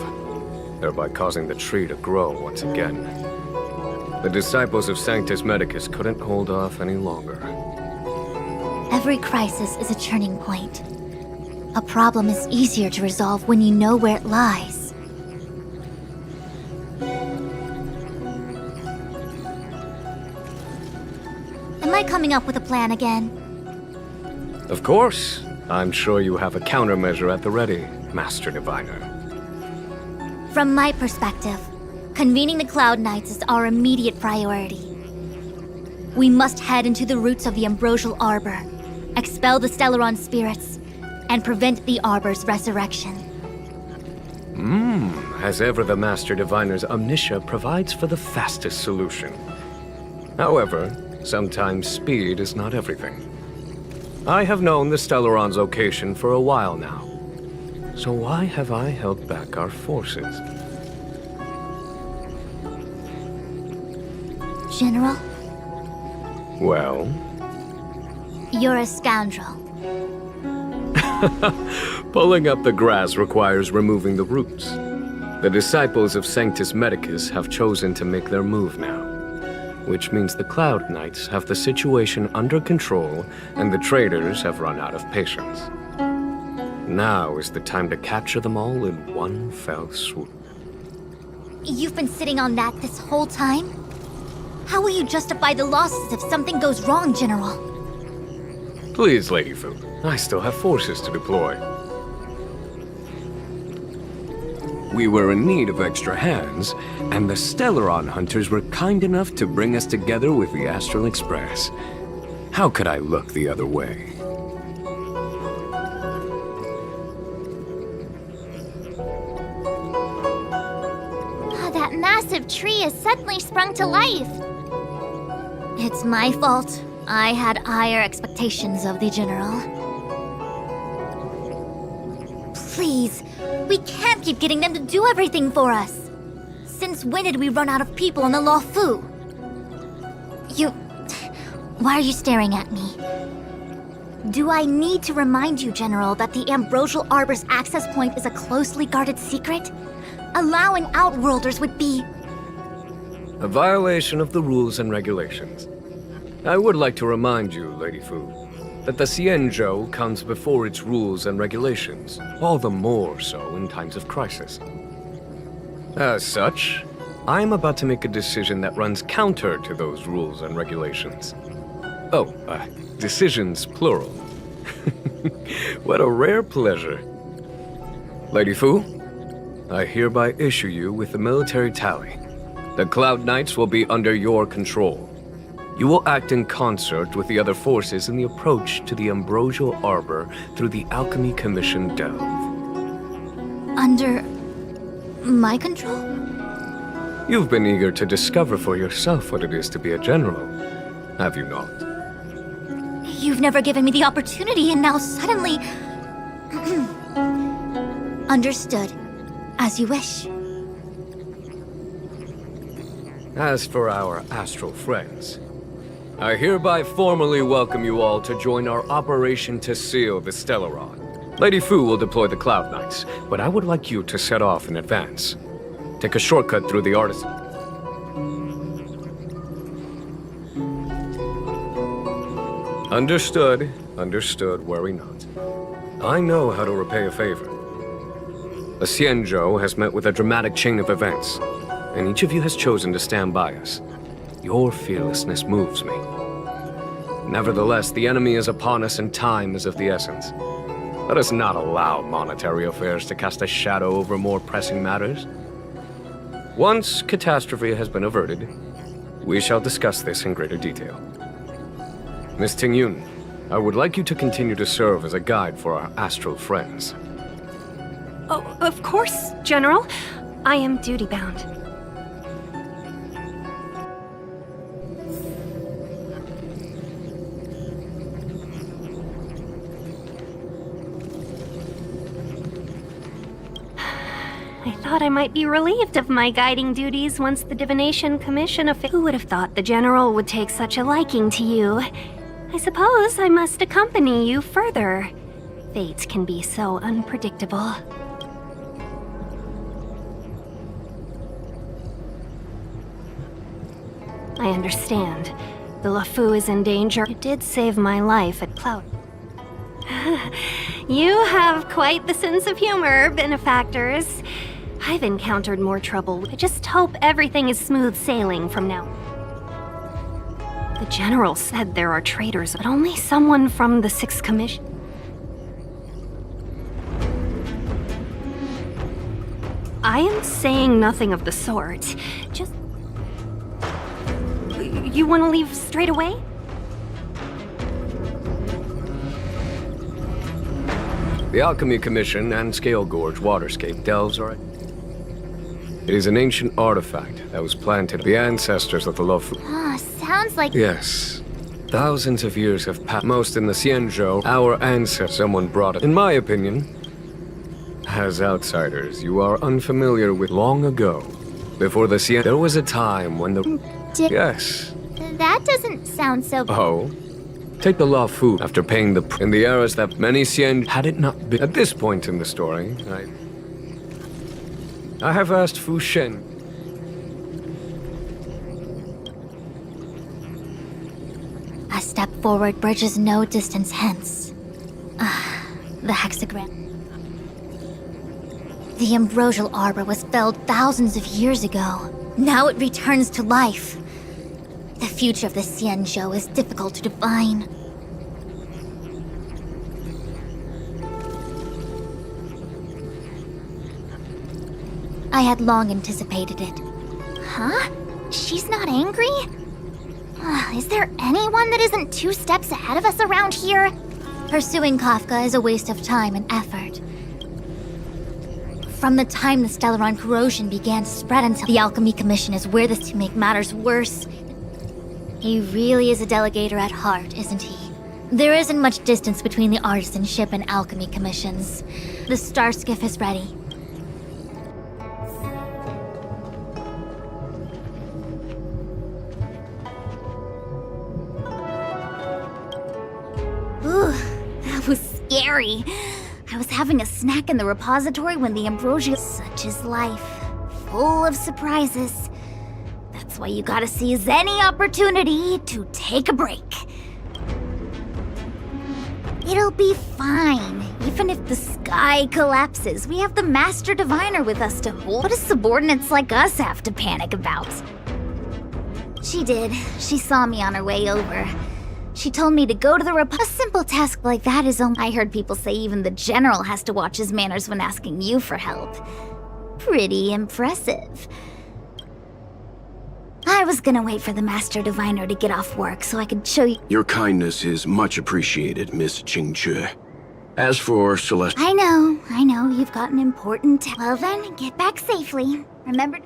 thereby causing the tree to grow once again. The disciples of Sanctus Medicus couldn't hold off any longer. Every crisis is a turning point. A problem is easier to resolve when you know where it lies. Am I coming up with a plan again? Of course. I'm sure you have a countermeasure at the ready, Master Diviner. From my perspective, convening the Cloud Knights is our immediate priority. We must head into the roots of the Ambrosial Arbor, expel the Stellaron spirits, and prevent the Arbor's resurrection. As ever, the Master Diviner's omniscia provides for the fastest solution. However, sometimes speed is not everything. I have known the Stellaron's location for a while now. So why have I held back our forces? General, Well? you're a scoundrel. Pulling up the grass requires removing the roots. The disciples of Sanctus Medicus have chosen to make their move now, which means the Cloud Knights have the situation under control and the traders have run out of patience. Now is the time to capture them all in one fell swoop. You've been sitting on that this whole time? How will you justify the losses if something goes wrong, General? Please, Lady Fu, I still have forces to deploy. We were in need of extra hands, and the Stellaron hunters were kind enough to bring us together with the Astral Express. How could I look the other way? That massive tree has suddenly sprung to life. It's my fault. I had higher expectations of the General. Please, we can't keep getting them to do everything for us. Since when did we run out of people in the Luofu? Why are you staring at me? Do I need to remind you, General, that the Ambrosial Arbor's access point is a closely guarded secret? Allowing Outworlders would be... A violation of the rules and regulations. I would like to remind you, Lady Fu, that the Xianzhou comes before its rules and regulations, all the more so in times of crisis. As such, I am about to make a decision that runs counter to those rules and regulations. Oh, decisions plural. What a rare pleasure. Lady Fu, I hereby issue you with the military tally. The Cloud Knights will be under your control. You will act in concert with the other forces in the approach to the Ambrosial Arbor through the Alchemy Commission delve. Under... my control? You've been eager to discover for yourself what it is to be a general, have you not? You've never given me the opportunity, and now suddenly... Understood. As you wish. As for our astral friends, I hereby formally welcome you all to join our operation to seal the Stellaron. Lady Fu will deploy the Cloud Knights, but I would like you to set off in advance. Take a shortcut through the Artisan. Understood. Understood, worry not. I know how to repay a favor. The Xianzhou has met with a dramatic chain of events, and each of you has chosen to stand by us. Your fearlessness moves me. Nevertheless, the enemy is upon us and time is of the essence. Let us not allow monetary affairs to cast a shadow over more pressing matters. Once catastrophe has been averted, we shall discuss this in greater detail. Miss Tingyun, I would like you to continue to serve as a guide for our astral friends. Oh, of course, General. I am duty-bound. I thought I might be relieved of my guiding duties once the Divination Commission Who would have thought the General would take such a liking to you? I suppose I must accompany you further. Fate can be so unpredictable. I understand. The LeFou is in danger. You did save my life at Cloud. You have quite the sense of humor, benefactors. I've encountered more trouble. I just hope everything is smooth sailing from now. The General said there are traitors, but only someone from the Sixth Commission. I am saying nothing of the sort. Just... You want to leave straight away? The Alchemy Commission and Scale Gorge Waterscape delves are... It is an ancient artifact that was planted by the ancestors of the LeFou. Ah, sounds like... Yes. Thousands of years have passed. Most in the Xianzhou, our ancestors, someone brought it. In my opinion, as outsiders, you are unfamiliar with long ago. Before the Xian... There was a time when the... Yes. That doesn't sound so... Oh? Take the LeFou after paying the... In the eras that many Xian... Had it not been... At this point in the story, I have asked Fu Shen. A step forward bridges no distance hence. The hexagram. The ambrosial arbor was felled thousands of years ago. Now it returns to life. The future of the Xianzhou is difficult to define. I had long anticipated it. Huh? She's not angry? Is there anyone that isn't 2 steps ahead of us around here? Pursuing Kafka is a waste of time and effort. From the time the Stellaron corrosion began to spread until the Alchemy Commission is where this to make matters worse. He really is a delegator at heart, isn't he? There isn't much distance between the artisanship and alchemy commissions. The star skiff is ready. Ooh, that was scary. I was having a snack in the repository when the ambrosia... Such is life. Full of surprises. That's why you gotta seize any opportunity to take a break. It'll be fine. Even if the sky collapses, we have the Master Diviner with us to hold. What do subordinates like us have to panic about? She did. She saw me on her way over. She told me to go to the A simple task like that is only... I heard people say even the General has to watch his manners when asking you for help. Pretty impressive. I was gonna wait for the Master Diviner to get off work so I could show you... Your kindness is much appreciated, Miss Qingche. As for Celeste... I know, you've got an important... Well then, get back safely. Remember...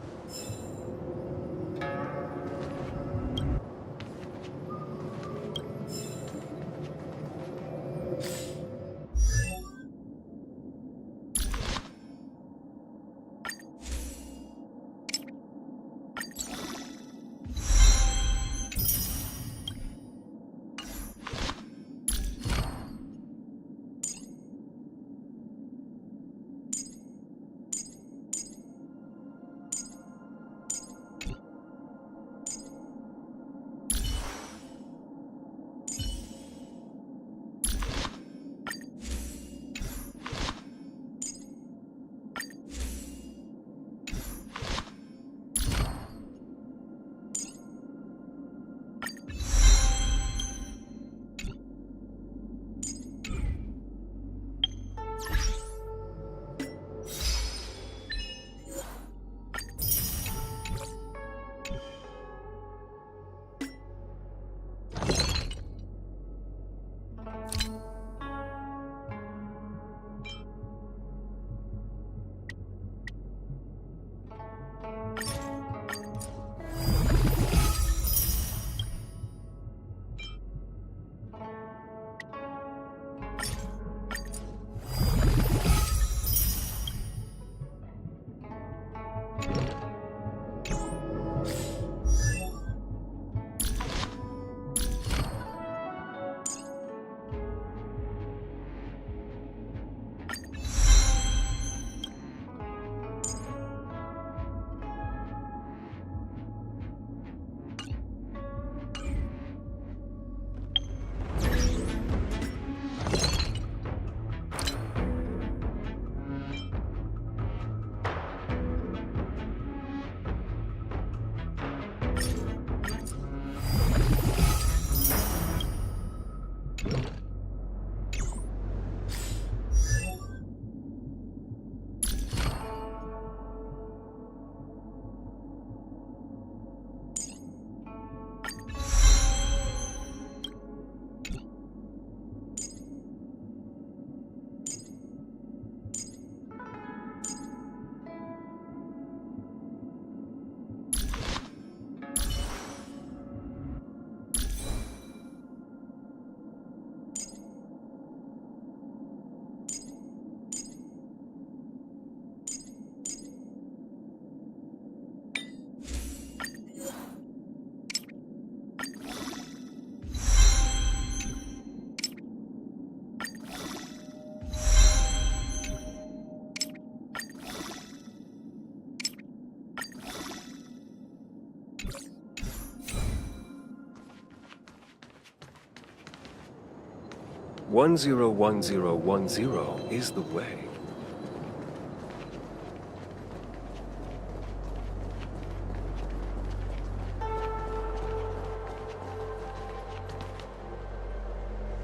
101010 is the way.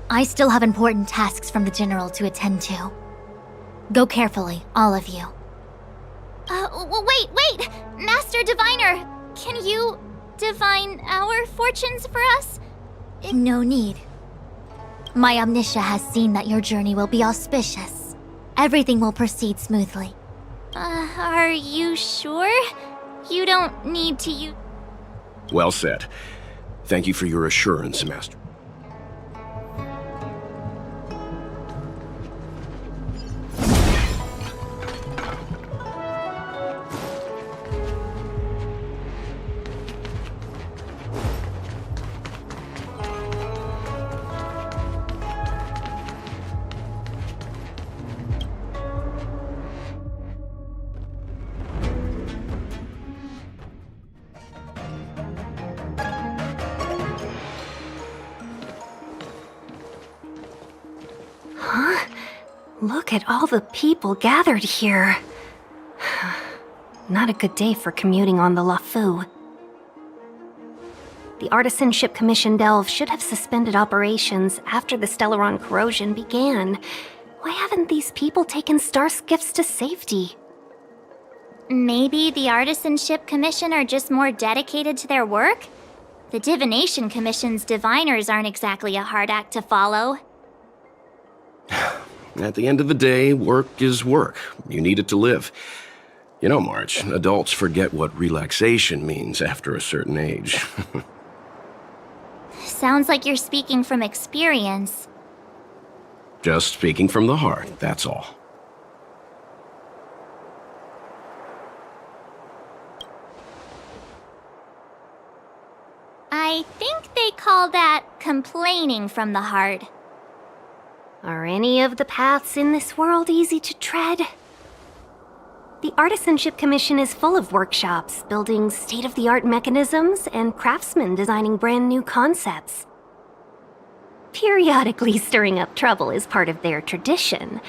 I still have important tasks from the General to attend to. Go carefully, all of you. Wait! Master Diviner! Can you divine our fortunes for us? No need. My Omniscia has seen that your journey will be auspicious. Everything will proceed smoothly. Are you sure? You don't need to use... Well said. Thank you for your assurance, Master. Look at all the people gathered here. Not a good day for commuting on the LaFu. The Artisanship Commission Delve should have suspended operations after the Stellaron corrosion began. Why haven't these people taken Starskiffs to safety? Maybe the Artisanship Commission are just more dedicated to their work? The Divination Commission's diviners aren't exactly a hard act to follow. At the end of the day, work is work. You need it to live. You know, March, adults forget what relaxation means after a certain age. Sounds like you're speaking from experience. Just speaking from the heart, that's all. I think they call that complaining from the heart. Are any of the paths in this world easy to tread? The Artisanship Commission is full of workshops, building state-of-the-art mechanisms, and craftsmen designing brand new concepts. Periodically stirring up trouble is part of their tradition.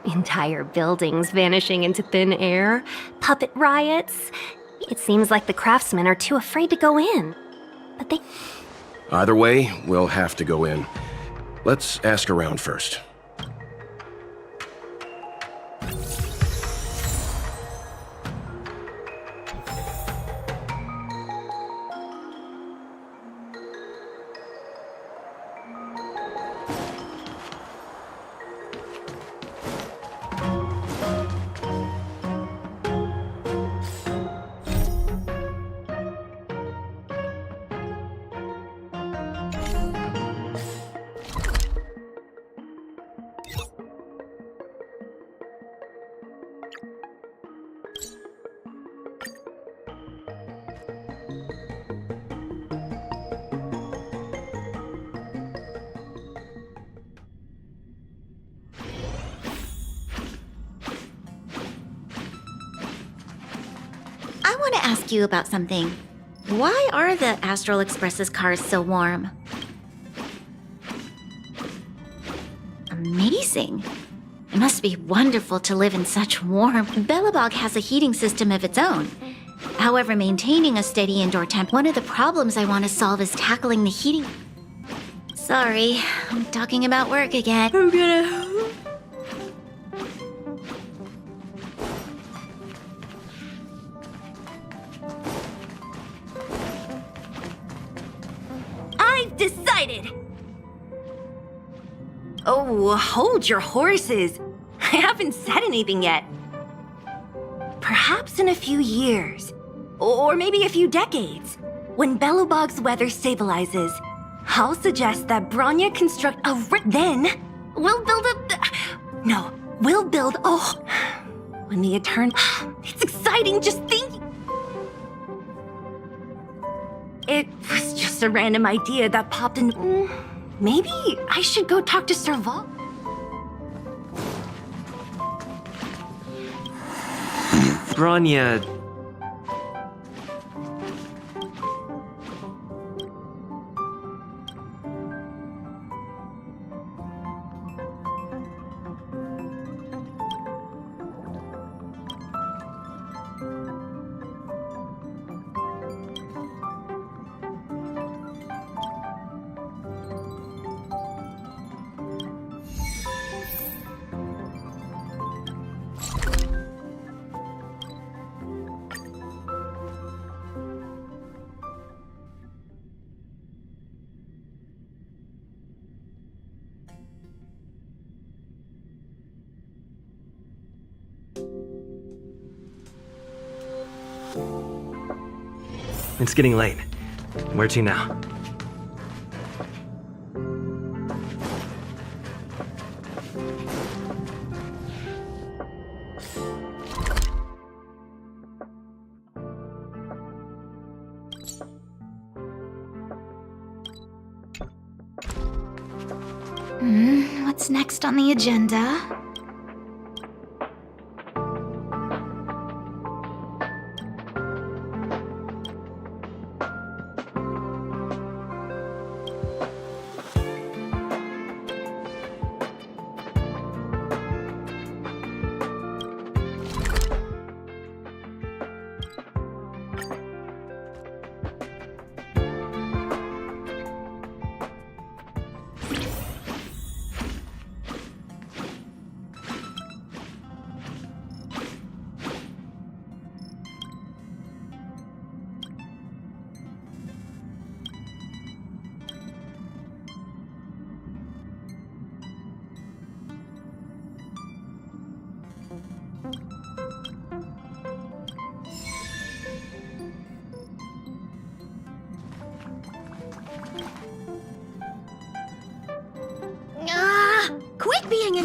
Entire buildings vanishing into thin air, puppet riots. It seems like the craftsmen are too afraid to go in. But they... Either way, we'll have to go in. Let's ask around first. I want to ask you about something. Why are the Astral Express's cars so warm? Amazing. It must be wonderful to live in such warmth. Belobog has a heating system of its own. However, maintaining a steady indoor temp, one of the problems I want to solve is tackling the heating. Sorry, I'm talking about work again. I've decided! Oh, hold your horses. I haven't said anything yet. Perhaps in a few years, or maybe a few decades, when Belobog's weather stabilizes, I'll suggest that Bronya construct a then we'll build we'll build when the it's exciting just thinking. It was just a random idea that popped in. Maybe I should go talk to Serval. Bronya... It's getting late. Where to now? What's next on the agenda? Quit being a